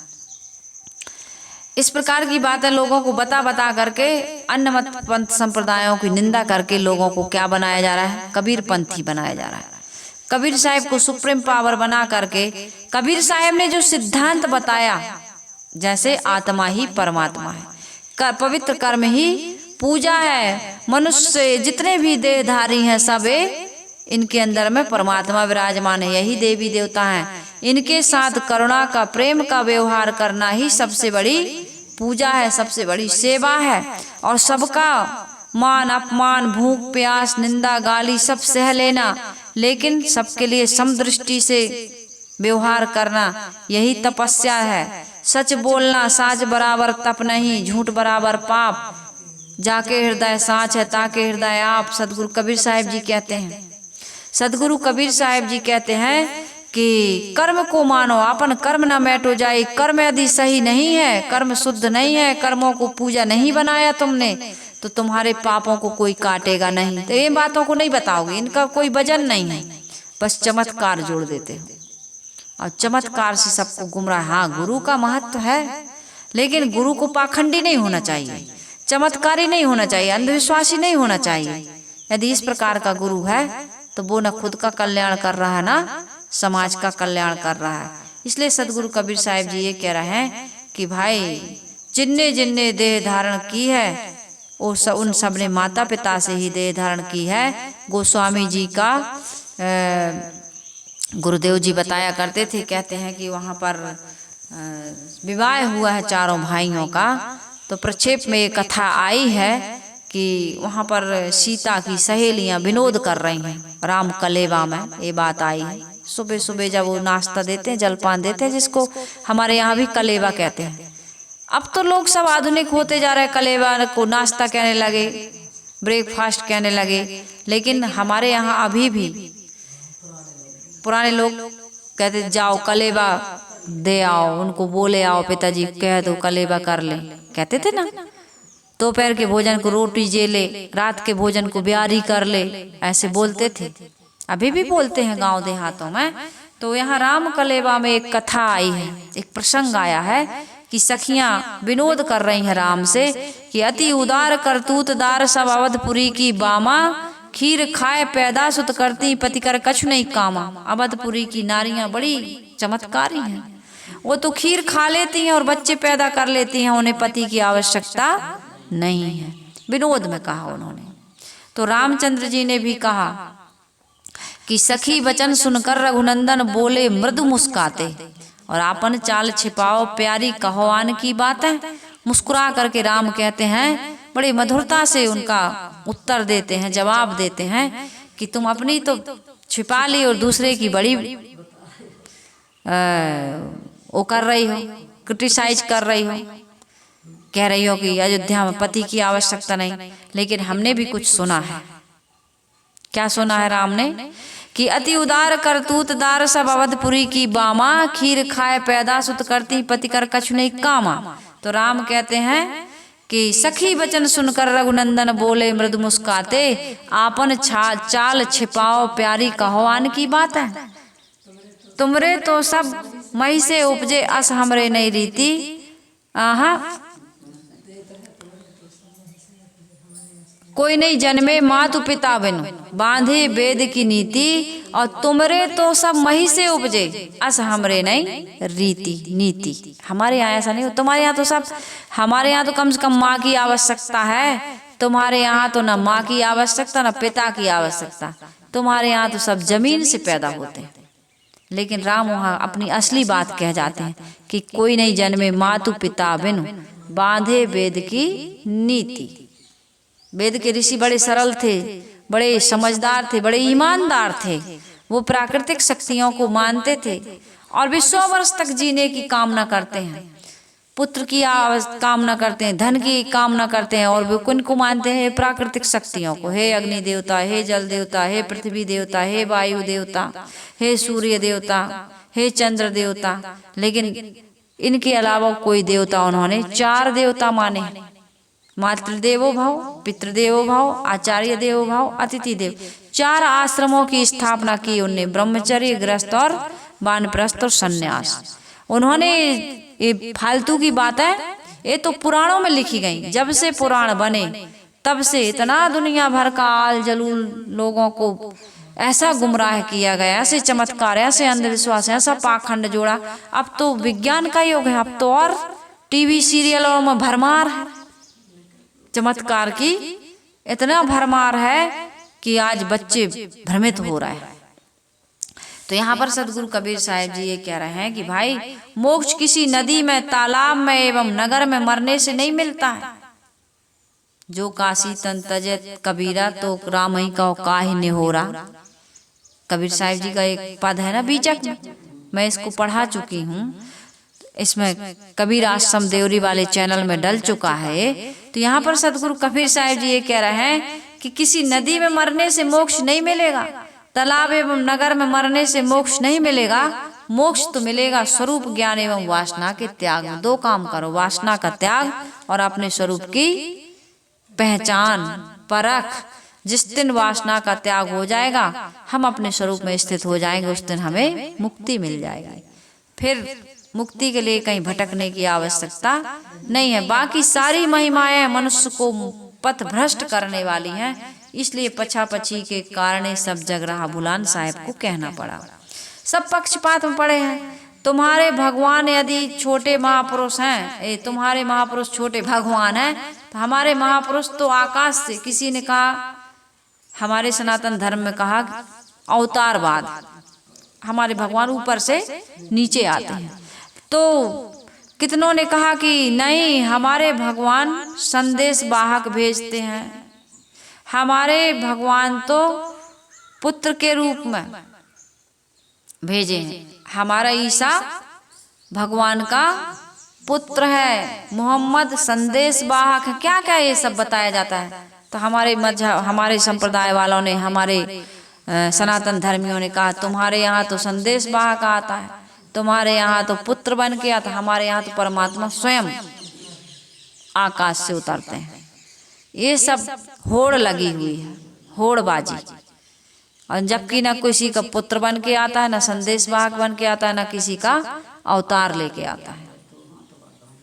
इस प्रकार की बातें लोगों को बता बता करके अन्य मत पंथ संप्रदायों की निंदा करके लोगों को क्या बनाया जा रहा है, कबीर पंथी बनाया जा रहा है। कबीर साहिब को सुप्रीम पावर बना करके कबीर साहिब ने जो सिद्धांत बताया, जैसे आत्मा ही परमात्मा है, पवित्र कर्म ही पूजा है, मनुष्य जितने भी देहधारी हैं सब इनके अंदर में परमात्मा विराजमान है, यही देवी देवता हैं। इनके साथ करुणा का, प्रेम का व्यवहार करना ही सबसे बड़ी पूजा है, सबसे बड़ी सेवा है। और सबका मान अपमान, भूख प्यास, निंदा गाली सब सह लेना, लेकिन सबके लिए समदृष्टि से व्यवहार करना, यही तपस्या है। सच बोलना, साच बराबर तप नहीं, झूठ बराबर पाप। जाके हृदय साच है, ताके हृदय आप, सदगुरु कबीर साहिब जी कहते हैं। सदगुरु कबीर साहब जी कहते हैं कि कर्म को मानो अपन कर्म न मैटो जाए। कर्म यदि सही नहीं है, कर्म शुद्ध नहीं है, कर्मों को पूजा नहीं बनाया तुमने, तो तुम्हारे पापों को कोई काटेगा नहीं। तो इन बातों को नहीं बताओगे, इनका कोई वजन नहीं है, बस चमत्कार जोड़ देते हो और चमत्कार से सबको गुमराह। हाँ, गुरु का महत्व है, लेकिन गुरु को पाखंडी नहीं होना चाहिए, चमत्कारी नहीं होना चाहिए, अंधविश्वासी नहीं होना चाहिए। यदि इस प्रकार का गुरु है तो वो न खुद का कल्याण कर रहा है, ना समाज का कल्याण कर रहा है। इसलिए सदगुरु कबीर साहब जी ये कह रहे हैं कि भाई जिनने जिनने देह धारण की है उन सब ने माता पिता से ही देह धारण की है। गोस्वामी जी का गुरुदेव जी बताया करते थे, कहते हैं कि वहाँ पर विवाह हुआ है चारों भाइयों का, तो प्रक्षेप में ये कथा आई है कि वहाँ पर सीता की सहेलियाँ विनोद कर रही हैं राम कलेवा में, ये बात आई है। सुबह सुबह जब वो नाश्ता देते हैं, जलपान देते हैं, जिसको हमारे यहाँ भी कलेवा कहते हैं। अब तो लोग सब आधुनिक होते जा रहे हैं, कलेवा को नाश्ता कहने लगे, ब्रेकफास्ट कहने लगे, लेकिन हमारे यहाँ अभी भी पुराने लोग कहते जाओ कलेवा दे आओ, उनको बोले आओ पिताजी कह दो कलेवा कर ले, कहते थे ना। दोपहर के भोजन को रोटी जे ले, रात के भोजन को ब्यारी कर ले, ऐसे बोलते थे, अभी भी बोलते हैं गांव देहातों में। तो यहाँ राम कलेवा में एक कथा आई है, एक प्रसंग आया है कि सखियां विनोद कर रही हैं राम से कि अति उदार करतूत दार सब अवधपुरी की बामा, खीर खाए पैदा सुत करती पति कर कछु नहीं कामा। अवधपुरी की नारियां बड़ी चमत्कारी हैं, वो तो खीर खा लेती हैं और बच्चे पैदा कर लेती हैं, उन्हें पति की आवश्यकता नहीं है। विनोद में कहा उन्होंने। तो रामचंद्र जी ने भी कहा कि सखी वचन सुनकर रघुनंदन बोले मृदु मुस्काते, और आपन चाल छिपाओ प्यारी कहो आन की बातें। मुस्कुरा करके राम कहते हैं, बड़े मधुरता से उनका उत्तर देते हैं, जवाब देते हैं कि तुम अपनी तो छिपा ली और दूसरे की बड़ी वो कर रही हो, क्रिटिसाइज कर रही हो, कह रही हो कि अयोध्या में पति की आवश्यकता नहीं। लेकिन हमने भी कुछ सुना है। क्या सुना है राम ने कि अति उदार करतूत दार सब अवधपुरी की बामा, खीर खाए पैदा सुत करती पति कर कछु नहीं कामा। तो राम कहते हैं कि सखी वचन सुनकर रघुनंदन बोले मृदु मुस्काते, आपन चाल छिपाओ प्यारी कहो आन की बात है। तुमरे तो सब मई से उपजे अस हमरे नहीं रीति, आहा कोई नहीं जन्मे मातु पिता बिनु, बांधे वेद की नीति, और तुमरे तो सब मही से उपजे अस हमरे नहीं रीति नीति। हमारे यहाँ ऐसा नहीं हो, तुम्हारे यहाँ तो सब, हमारे यहाँ तो कम से कम माँ की आवश्यकता है, तुम्हारे यहाँ तो ना माँ की आवश्यकता ना पिता की आवश्यकता, तुम्हारे यहाँ तो सब जमीन से पैदा होते हैं। लेकिन राम वहाँ अपनी असली बात कह जाते हैं कि कोई नहीं जन्मे मातु पिता बिनु, बांधे वेद की नीति। वेद के ऋषि बड़े सरल थे, बड़े समझदार थे, बड़े ईमानदार थे। वो प्राकृतिक शक्तियों को मानते थे और वे 100 वर्ष तक जीने की कामना करते हैं, पुत्र की कामना करते हैं, धन की कामना करते हैं। और वे किन को मानते हैं? प्राकृतिक शक्तियों को। हे अग्नि देवता, हे जल देवता, हे पृथ्वी देवता, हे वायु देवता, हे सूर्य देवता, हे चंद्र देवता। लेकिन इनके अलावा कोई देवता उन्होंने 4 देवता माने, मातृदेवो भव, पितृदेवो भव, आचार्य देवो भव, अतिथि देव। 4 आश्रमों की स्थापना की उनने, ब्रह्मचर्य, गृहस्थ और वानप्रस्थ और संन्यास। उन्होंने ये फालतू की बात है, ये तो पुराणों में लिखी गई। जब से पुराण बने तब से इतना दुनिया भर का आल जलूल लोगों को ऐसा गुमराह किया गया, ऐसे चमत्कार, ऐसे अंधविश्वास, ऐसा पाखंड जोड़ा। अब तो विज्ञान का युग है, अब तो और टीवी सीरियलों में भरमार है, चमत्कार की इतना भरमार है कि आज बच्चे भ्रमित हो रहे हैं। तो यहाँ पर सदगुरु कबीर साहब जी ये कह रहे हैं कि भाई मोक्ष किसी नदी में, तालाब में एवं नगर में मरने से नहीं मिलता है। जो काशी तन तजत कबीरा, तो राम ही कहो काहे निहोरा। कबीर साहब जी का एक पद है ना बीजक में, मैं इसको पढ़ा चुकी हूँ, इसमें कबीर आश्रम देवरी वाले चैनल में डल चुका है। तो यहाँ पर सदगुरु कबीर साहब जी ये कह रहे हैं कि किसी नदी में मरने से मोक्ष नहीं मिलेगा। तालाब एवं नगर में मरने से मोक्ष नहीं मिलेगा। मोक्ष तो मिलेगा स्वरूप ज्ञान एवं वासना के त्याग में। दो काम करो, वासना का त्याग और अपने स्वरूप की पहचान परख। जिस दिन वासना का त्याग हो जाएगा, हम अपने स्वरूप में स्थित हो जाएंगे, उस दिन हमें मुक्ति मिल जाएगी। फिर मुक्ति के लिए कहीं भटकने की आवश्यकता नहीं है। बाकी सारी महिमाएं मनुष्य को पथ भ्रष्ट करने वाली हैं, इसलिए पछापछी के कारण सब जग रहा बुलान साहब को कहना पड़ा। सब पक्षपात में पड़े हैं। तुम्हारे भगवान यदि छोटे महापुरुष हैं, तुम्हारे महापुरुष छोटे भगवान हैं, तो हमारे महापुरुष तो आकाश से, किसी ने कहा हमारे सनातन धर्म में कहा अवतारवाद, हमारे भगवान ऊपर से नीचे आते हैं। तो कितनों ने कहा कि नहीं, हमारे भगवान संदेश वाहक भेजते हैं, हमारे भगवान तो पुत्र के रूप में भेजे हैं, हमारा ईसा भगवान का पुत्र है, मोहम्मद संदेश वाहक है। क्या क्या ये सब बताया जाता है। तो हमारे मजहब, हमारे संप्रदाय वालों ने, हमारे सनातन धर्मियों ने कहा तुम्हारे यहाँ तो संदेश वाहक आता है, तुम्हारे यहाँ तो पुत्र बन के आता, हमारे यहाँ तो परमात्मा स्वयं आकाश से उतरते हैं। ये सब होड़ लगी हुई है, होड़बाजी। और जबकि ना किसी का पुत्र बन के आता है, ना संदेश वाहक बन के आता है, ना किसी का अवतार लेके आता है।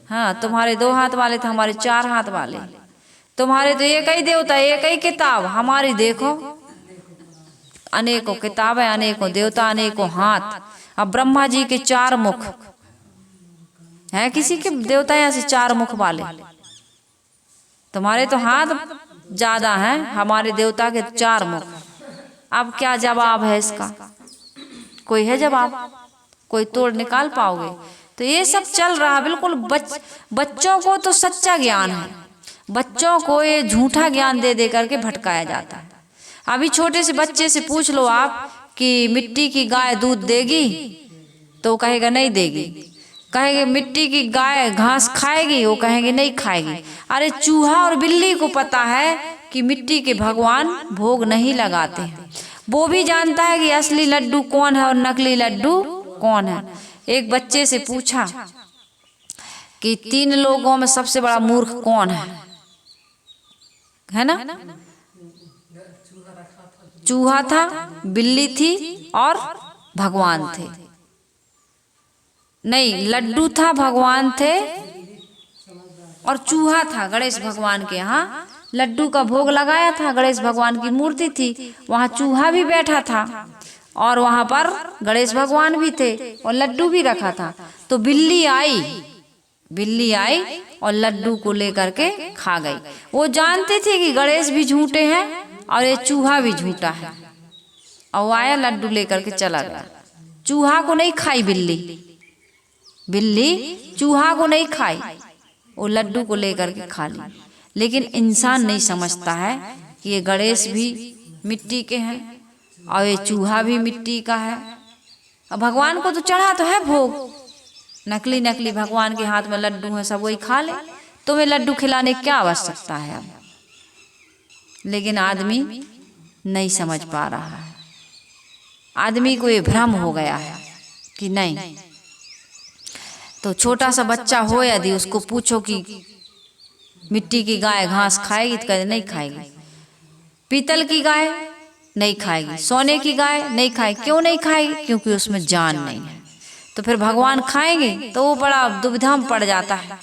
हाँ, तुम्हारे 2 हाथ वाले थे, हमारे 4 हाथ वाले। तुम्हारे तो एक ही देवता, एक ही किताब, हमारी देखो अनेकों किताबें, अनेकों देवता, अनेकों हाथ। अब ब्रह्मा जी के 4 मुख है, किसी के देवता ऐसे 4 मुख वाले। तुम्हारे तो हाथ ज्यादा हैं, हमारे देवता के 4 मुख। अब क्या जवाब है इसका? कोई है जवाब? कोई तोड़ निकाल पाओगे? तो ये सब चल रहा बिल्कुल बच्चों को तो सच्चा ज्ञान है, बच्चों को ये झूठा ज्ञान दे दे करके भटकाया जाता है। अभी छोटे से बच्चे से पूछ लो आप कि मिट्टी की गाय दूध देगी, तो कहेगा नहीं देगी। कहेंगे मिट्टी की गाय घास खाएगी, वो कहेंगे नहीं खाएगी। अरे चूहा और बिल्ली को पता है कि मिट्टी के भगवान भोग नहीं लगाते हैं, वो भी जानता है कि असली लड्डू कौन है और नकली लड्डू कौन है। एक बच्चे से पूछा कि 3 लोगों में सबसे बड़ा मूर्ख कौन है ना? चूहा था, बिल्ली थी और भगवान थे। नहीं, लड्डू था, भगवान थे और चूहा था। गणेश भगवान के यहाँ लड्डू का भोग लगाया था, गणेश भगवान की मूर्ति थी, वहाँ चूहा भी बैठा था और वहाँ पर गणेश भगवान भी थे और लड्डू भी रखा था। तो बिल्ली आई और लड्डू को लेकर के खा गई। वो जानते थे कि गणेश भी झूठे हैं और ये चूहा भी झूठा है, और वो आया लड्डू लेकर के चला गया। चूहा को नहीं खाई बिल्ली चूहा को नहीं खाई, वो लड्डू को लेकर के खा ली। लेकिन इंसान नहीं समझता है कि ये गणेश भी मिट्टी के हैं और ये चूहा भी मिट्टी का है। और भगवान को तो चढ़ा तो है भोग, नकली भगवान के हाथ में लड्डू है, सब वही खा ले। तुम्हें लड्डू खिलाने की क्या आवश्यकता है अब? लेकिन आदमी नहीं समझ पा रहा है, आदमी को ये भ्रम हो गया है कि नहीं। तो छोटा सा बच्चा हो यदि उसको पूछो कि मिट्टी की गाय घास खाएगी, तो कहते नहीं खाएगी। पीतल की गाय नहीं खाएगी, सोने की गाय नहीं खाएगी। क्यों नहीं खाएगी? क्योंकि उसमें जान नहीं है। तो फिर भगवान खाएंगे तो वो बड़ा दुविधा में पड़ जाता है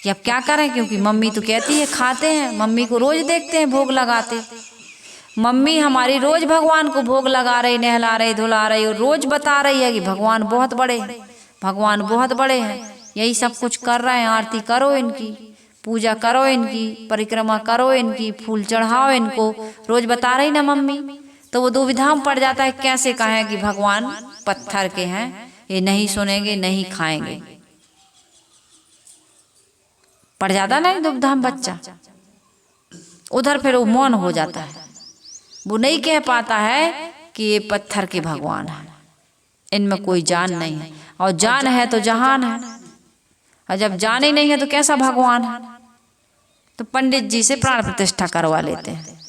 कि अब क्या करें, क्योंकि मम्मी तो कहती है खाते हैं, मम्मी को रोज देखते हैं भोग लगाते। मम्मी हमारी रोज भगवान को भोग लगा रही, नहला रही, धुला रही और रोज बता रही है कि भगवान बहुत बड़े हैं, भगवान बहुत बड़े हैं। यही सब कुछ कर रहे हैं, आरती करो इनकी, पूजा करो इनकी, परिक्रमा करो इनकी, फूल चढ़ाओ इनको, रोज बता रही ना मम्मी। तो वो दुविधा में पड़ जाता है, कैसे कहें कि भगवान पत्थर के हैं, ये नहीं सुनेंगे, नहीं खाएंगे। पड़ जाता नहीं दुविधा में बच्चा, उधर फिर वो मौन हो जाता है, वो नहीं कह पाता है कि ये पत्थर के भगवान है, इनमें कोई जान नहीं है। और जान है तो जहान है, और जब जान ही नहीं है तो कैसा भगवान है? तो पंडित जी से प्राण प्रतिष्ठा करवा लेते हैं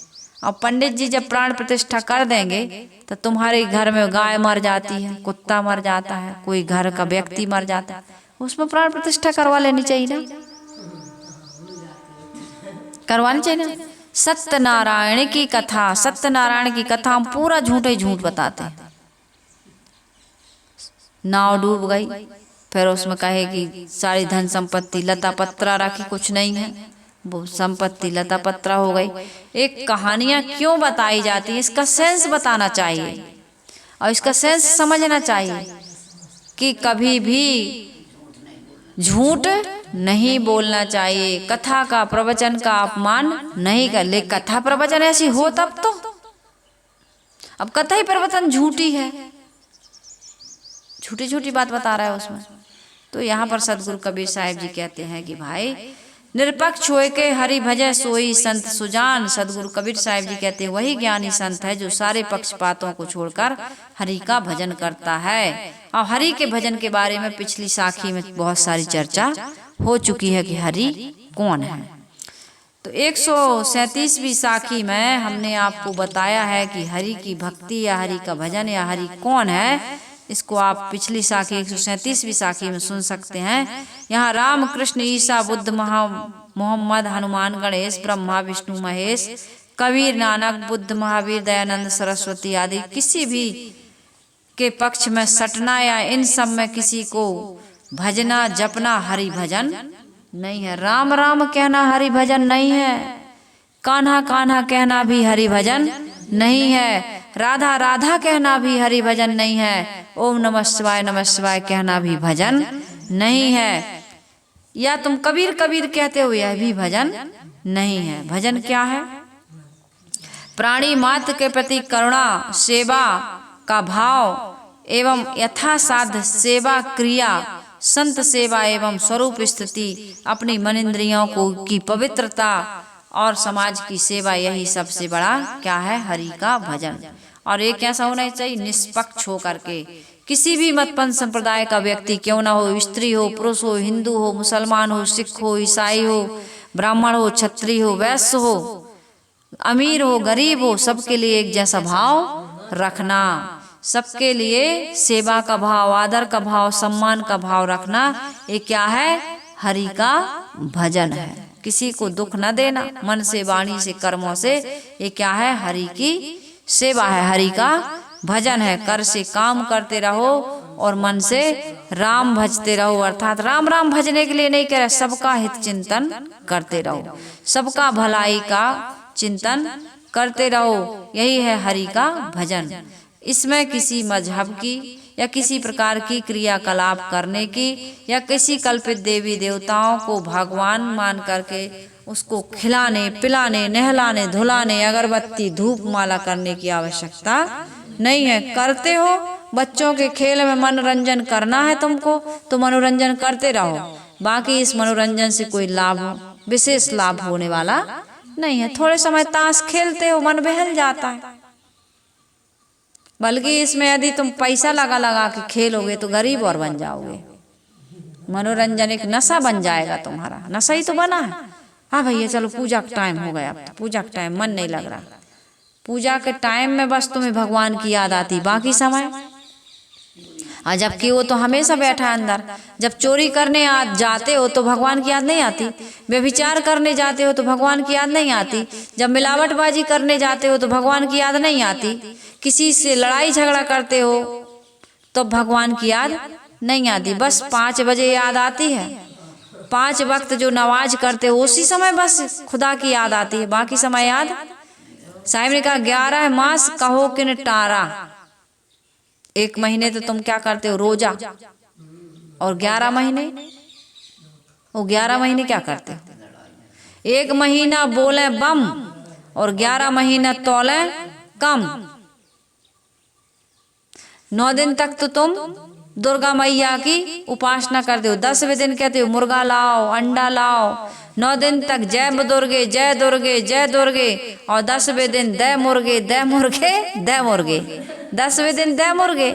और पंडित जी जब प्राण प्रतिष्ठा कर देंगे तो तुम्हारे घर में गाय मर जाती है, कुत्ता मर जाता है, कोई घर का व्यक्ति मर जाता है, उसमें प्राण प्रतिष्ठा करवा लेनी चाहिए ना, करवानी चाहिए ना। सत्यनारायण की कथा, सत्यनारायण की कथा हम पूरा झूठ ही झूठ बताते हैं। नाव डूब गई, फिर उसमें कहे कि सारी धन संपत्ति लता पत्रा रखी, कुछ नहीं है, वो संपत्ति लता पत्रा हो गई। एक कहानियां क्यों बताई जाती है, इसका सेंस बताना चाहिए और इसका सेंस समझना चाहिए कि कभी भी झूठ नहीं बोलना चाहिए, कथा का प्रवचन का अपमान नहीं कर ले। कथा प्रवचन ऐसी हो तब तो, अब कथा ही प्रवचन झूठी है, झूठी झूठी बात बता रहा है उसमें। तो यहाँ पर सदगुरु कबीर साहिब जी कहते हैं कि भाई निरपक्ष होए के हरि भजय सोई संत सुजान। सदगुरु कबीर साहिब जी कहते हैं वही ज्ञानी संत है जो सारे पक्षपातों को छोड़कर हरि का भजन करता है। और हरि के भजन के बारे में पिछली साखी में बहुत सारी चर्चा हो चुकी है कि हरि कौन है। तो 137वीं साखी में हमने आपको बताया है कि हरि की भक्ति या हरि का भजन या हरि कौन है, इसको आप पिछली साखी 137वीं साखी में सुन सकते हैं। यहाँ राम कृष्ण ईसा बुद्ध मोहम्मद हनुमान गणेश ब्रह्मा विष्णु महेश कबीर नानक बुद्ध महावीर दयानंद सरस्वती आदि किसी भी के पक्ष में सटना या इन सब में किसी को भजना जपना हरि भजन नहीं है। राम राम कहना हरि भजन नहीं है, कान्हा कान्हा कहना भी हरि भजन नहीं है, राधा राधा कहना भी हरि भजन नहीं है, ओम नमः शिवाय कहना भी भजन नहीं है, या तुम कबीर कबीर कहते हो यह भी भजन नहीं है। भजन क्या है? प्राणी मात्र के प्रति करुणा, सेवा का भाव एवं यथासाध्य सेवा क्रिया, संत सेवा एवं स्वरूप स्थिति, अपनी मन इंद्रियों को की पवित्रता और समाज की सेवा, यही सबसे बड़ा क्या है? हरि का भजन। और एक ऐसा होना चाहिए निष्पक्ष हो करके, किसी भी मतपंथ संप्रदाय का व्यक्ति क्यों ना हो, स्त्री हो पुरुष हो, हिंदू हो मुसलमान हो, सिख हो ईसाई हो, ब्राह्मण हो क्षत्रिय हो वैश्य हो, अमीर हो गरीब हो, सबके लिए एक जैसा भाव रखना, सबके लिए सेवा का भाव, आदर का भाव, सम्मान का भाव रखना, ये क्या है? हरि का भजन है। किसी को दुख न देना मन से वाणी से कर्मों से, ये क्या है? हरि की सेवा है, हरि का भजन है। कर से काम करते रहो और मन से राम भजते रहो, अर्थात राम राम भजने के लिए नहीं कह रहे, सबका हित चिंतन करते रहो, सबका भलाई का चिंतन करते रहो, यही है हरि का भजन। इसमें किसी मजहब की या किसी प्रकार की क्रियाकलाप करने की या किसी कल्पित देवी देवताओं को भगवान मान करके उसको खिलाने पिलाने नहलाने धुलाने अगरबत्ती धूप माला करने की आवश्यकता नहीं है। करते हो बच्चों के खेल में मनोरंजन करना है तुमको तो मनोरंजन करते रहो, बाकी इस मनोरंजन से कोई लाभ विशेष लाभ होने वाला नहीं है। थोड़े समय ताश खेलते हो मन बहल जाता है, बल्कि इसमें यदि तुम पैसा लगा लगा के खेलोगे तो गरीब और बन जाओगे। मनोरंजन एक नशा बन जाएगा तुम्हारा, नशा ही तो बना है। हाँ भैया चलो पूजा का टाइम हो गया, अब तो पूजा का टाइम, मन नहीं लग रहा, पूजा के टाइम में बस तुम्हें भगवान की याद आती, बाकी समय और जबकि वो तो हमेशा बैठा है अंदर। जब चोरी करने जाते हो तो भगवान की याद नहीं आती, व्यभिचार करने जाते हो तो भगवान की याद नहीं आती, जब मिलावटबाजी करने जाते हो तो भगवान की याद नहीं आती, किसी से लड़ाई झगड़ा करते हो तो भगवान की याद नहीं आती। बस 5 बजे याद आती है, 5 वक्त जो नमाज करते हो उसी समय बस खुदा की याद आती है, बाकी समय याद। साहिब ने कहा 11 मास कहो किन टारा, 1 महीने तो तुम क्या करते हो रोजा, और 11 महीने, वो 11 महीने क्या करते हो? 1 महीना बोले बम और 11 महीना तोले कम। 9 दिन तक तो तुम दुर्गा मैया की उपासना करते हो, 10वें दिन कहते हो मुर्गा लाओ अंडा लाओ, 9 दिन तक जय दुर्गे जय दुर्गे जय दुर्गे, और 10वें दिन दे मुर्गे दे मुर्गे दे मुर्गे, 10वें दिन दे मुर्गे,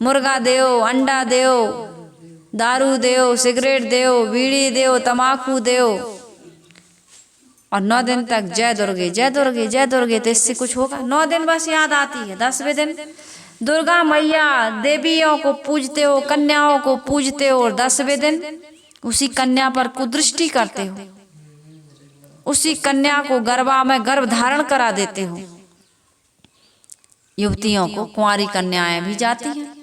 मुर्गा देओ अंडा देओ दारू देओ सिगरेट देओ बीड़ी देओ तमाकू देओ, और 9 दिन तक जय दुर्गे जय दुर्गे जय दुर्गे, तो इससे कुछ होगा? 9 दिन बस याद आती है, 10वें दिन दुर्गा मैया देवियों को पूजते हो, कन्याओं को पूजते हो, और 10वें दिन उसी कन्या पर कुदृष्टि करते हो, उसी कन्या को गरबा में गर्भ धारण करा देते हो। युवतियों को, कुंवारी कन्याएं भी जाती हैं,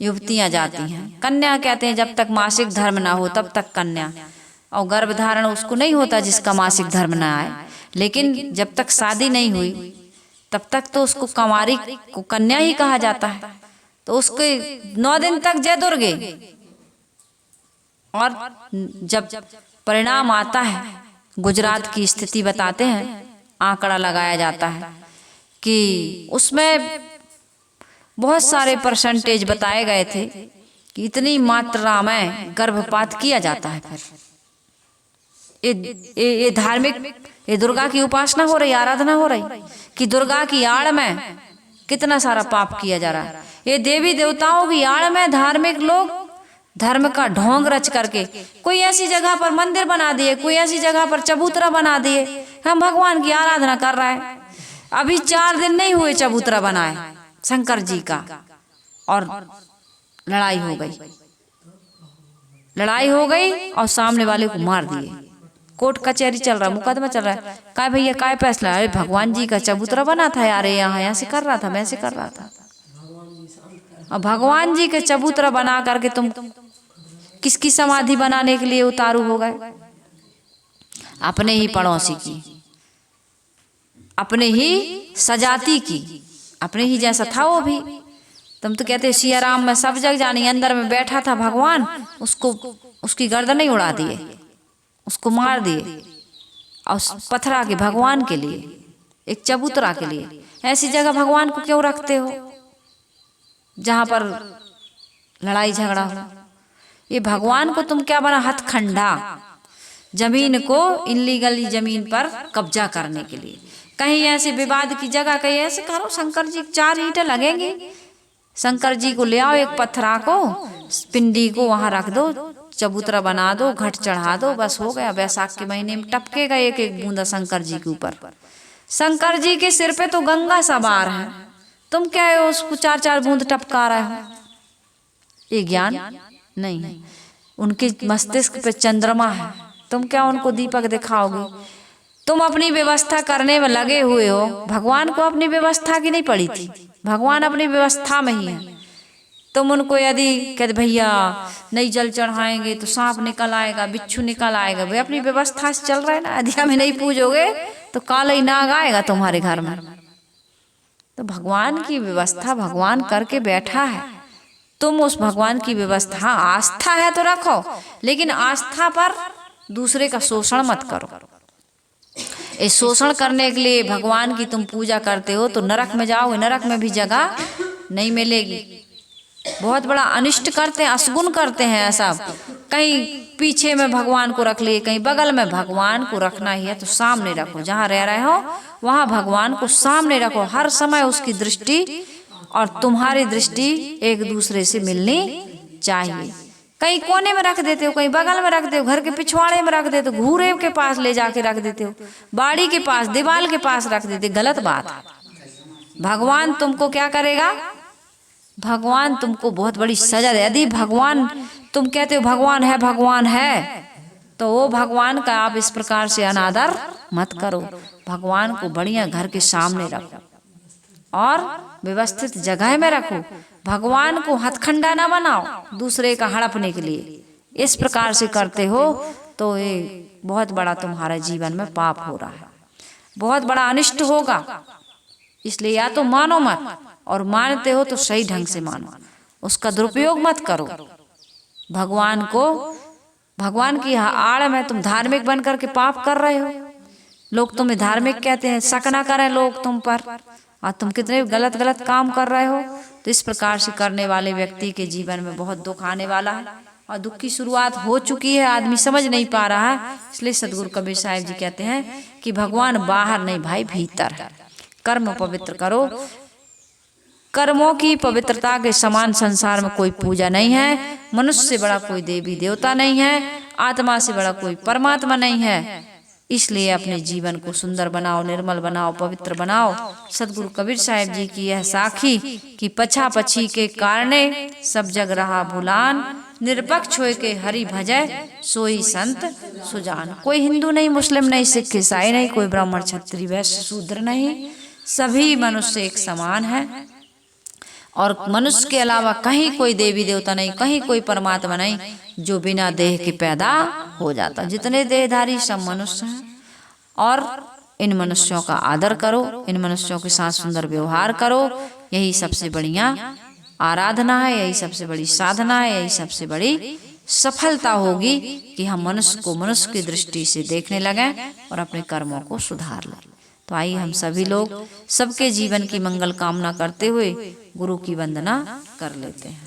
युवतियां जाती हैं। कन्या कहते हैं जब तक मासिक धर्म ना हो तब तक कन्या, और गर्भ धारण उसको नहीं होता जिसका मासिक धर्म ना आए। लेकिन जब तक शादी नहीं हुई तब तक तो उसको कुंवारी को कन्या ही कहा जाता है। तो उसके 9 दिन तक जय दुर्गे, और जब परिणाम आता है, गुजरात की स्थिति बताते हैं, आंकड़ा लगाया जाता है कि उसमें बहुत सारे परसेंटेज बताए गए थे कि इतनी मात्रा में गर्भपात किया जाता है। फिर ये धार्मिक, ये दुर्गा की उपासना हो रही, आराधना हो रही, कि दुर्गा की आड़ में कितना सारा पाप किया जा रहा है। ये देवी देवताओं की आड़ में धार्मिक लोग धर्म का ढोंग रच करके कोई ऐसी जगह पर मंदिर बना दिए, कोई ऐसी जगह पर चबूतरा बना दिए, हम भगवान की आराधना कर रहे हैं। अभी 4 दिन नहीं हुए चबूतरा बनाए शंकर जी का, और लड़ाई हो गई, लड़ाई हो गई और सामने वाले को मार दिए। कोर्ट कचहरी चल रहा, मुकदमा चल रहा है। काय भैया काय फैसला? अरे भगवान जी का चबूतरा बना था यार, यहाँ ऐसे कर रहा था, मैं ऐसे कर रहा था। और भगवान जी के चबूतरा बना करके तुम किसकी समाधि बनाने के लिए उतारू हो गए? अपने ही पड़ोसी की, अपने ही सजाती की, अपने ही जैसा था वो भी। तुम तो कहते सिया राम में सब जग जानी, अंदर में बैठा था भगवान, उसको उसकी गर्दन नहीं उड़ा दिए, उसको मार दिए, और पथरा के भगवान के लिए, एक चबूतरा के लिए। ऐसी जगह भगवान को क्यों रखते हो जहां पर लड़ाई झगड़ा हो? ये भगवान को तुम क्या बना? हथखंडा, जमीन को इनलीगली जमीन पर कब्जा करने के लिए। कहीं ऐसे विवाद की जगह कहीं ऐसे करो, शंकर जी 4 ईंटें लगेंगी, शंकर जी को ले आओ, एक पत्थरा को, पिंडी को वहां रख दो, चबूतरा बना दो, घट चढ़ा दो, बस हो गया। वैसाख के महीने में टपकेगा एक एक बूंदा शंकर जी के ऊपर। शंकर जी के सिर पे तो गंगा सवार है, तुम क्या है उसको 4-4 बूंद टपका रहे हो? ये ज्ञान नहीं है। उनके मस्तिष्क पे चंद्रमा है, तुम क्या उनको दीपक दिखाओगे? तुम अपनी व्यवस्था करने में लगे हुए हो। भगवान को अपनी व्यवस्था की नहीं पड़ी थी, भगवान अपनी व्यवस्था में ही है। तुम उनको यदि कहते भैया नहीं जल चढ़ाएंगे तो सांप निकल आएगा, बिच्छू निकल आएगा, भाई अपनी व्यवस्था से चल रहा है ना। यदि हमें नहीं पूजोगे तो काला ही नाग आएगा तुम्हारे घर में। तो भगवान की व्यवस्था भगवान करके बैठा है, तुम उस भगवान की व्यवस्था, आस्था है तो रखो, लेकिन आस्था पर दूसरे का शोषण मत करो। इस शोषण करने के लिए भगवान की तुम पूजा करते हो तो नरक में जाओगे, नरक में भी जगह नहीं मिलेगी। बहुत बड़ा अनिष्ट करते हैं, असगुन करते हैं सब। कहीं पीछे में भगवान को रख लिए, कहीं बगल में। भगवान को रखना ही है तो सामने रखो, जहाँ रह रहे हो वहाँ भगवान को सामने रखो। हर समय उसकी दृष्टि और तुम्हारी दृष्टि एक दूसरे से मिलनी चाहिए। कहीं कोने में रख देते हो, कहीं बगल में रख देते हो, घर के पिछवाड़े में रख देते हो, घूरे के पास ले जाके रख देते हो, बाड़ी के पास, दीवार के पास रख देते, गलत बात है। भगवान तुमको क्या करेगा? भगवान तुमको बहुत बड़ी सजा दे। यदि भगवान, तुम कहते हो भगवान है, तो वो भगवान का आप इस प्रकार से अनादर मत करो। भगवान को बढ़िया घर के सामने रखो और व्यवस्थित जगह में रखो। भगवान को हथखंडा ना बनाओ दूसरे का हड़पने के लिए। इस प्रकार से करते हो तो ये बहुत बड़ा तुम्हारे जीवन में पाप हो रहा है, बहुत बड़ा अनिष्ट होगा। इसलिए या तो मानो मत, और मानते हो तो सही ढंग से मानो, उसका दुरुपयोग मत करो। भगवान को, भगवान की आड़ में तुम धार्मिक बन करके पाप कर रहे हो। लोग तुम्हें धार्मिक कहते हैं, शक ना करें लोग तुम पर, और तुम कितने गलत काम कर रहे हो। तो इस प्रकार से करने वाले व्यक्ति के जीवन में बहुत दुख आने वाला है, और दुख की शुरुआत हो चुकी है, आदमी समझ नहीं पा रहा है। इसलिए सदगुरु कबीर साहिब जी कहते हैं कि भगवान बाहर नहीं भाई भीतर है। कर्म पवित्र करो, कर्मों की पवित्रता के समान संसार में कोई पूजा नहीं है। मनुष्य से बड़ा कोई देवी देवता नहीं है, आत्मा से बड़ा कोई परमात्मा नहीं है। इसलिए अपने जीवन को सुंदर बनाओ, निर्मल बनाओ, पवित्र बनाओ। सदगुरु कबीर साहिब जी की यह साखी कि पछा पछी के कारणे सब जग रहा भुलान, निरपक्ष होय के हरि भजय सोई संत सुजान। कोई हिंदू नहीं, मुस्लिम नहीं, सिख ईसाई नहीं, कोई ब्राह्मण क्षत्रिय वैश्य शूद्र नहीं, सभी मनुष्य एक समान है। और मनुष्य के अलावा कहीं कोई देवी देवता नहीं, कहीं कोई परमात्मा नहीं जो बिना देह के पैदा हो जाता। जितने देहधारी सब मनुष्य हैं। और इन मनुष्यों का आदर करो, इन मनुष्यों के साथ सुंदर व्यवहार करो। यही सबसे बढ़िया आराधना है, यही सबसे बड़ी साधना है, यही सबसे बड़ी सफलता होगी कि हम मनुष्य को मनुष्य की दृष्टि से देखने लगें और अपने कर्मों को सुधार लें। तो आइए हम सभी लोग सबके जीवन की मंगल कामना करते हुए गुरु की वंदना कर लेते हैं।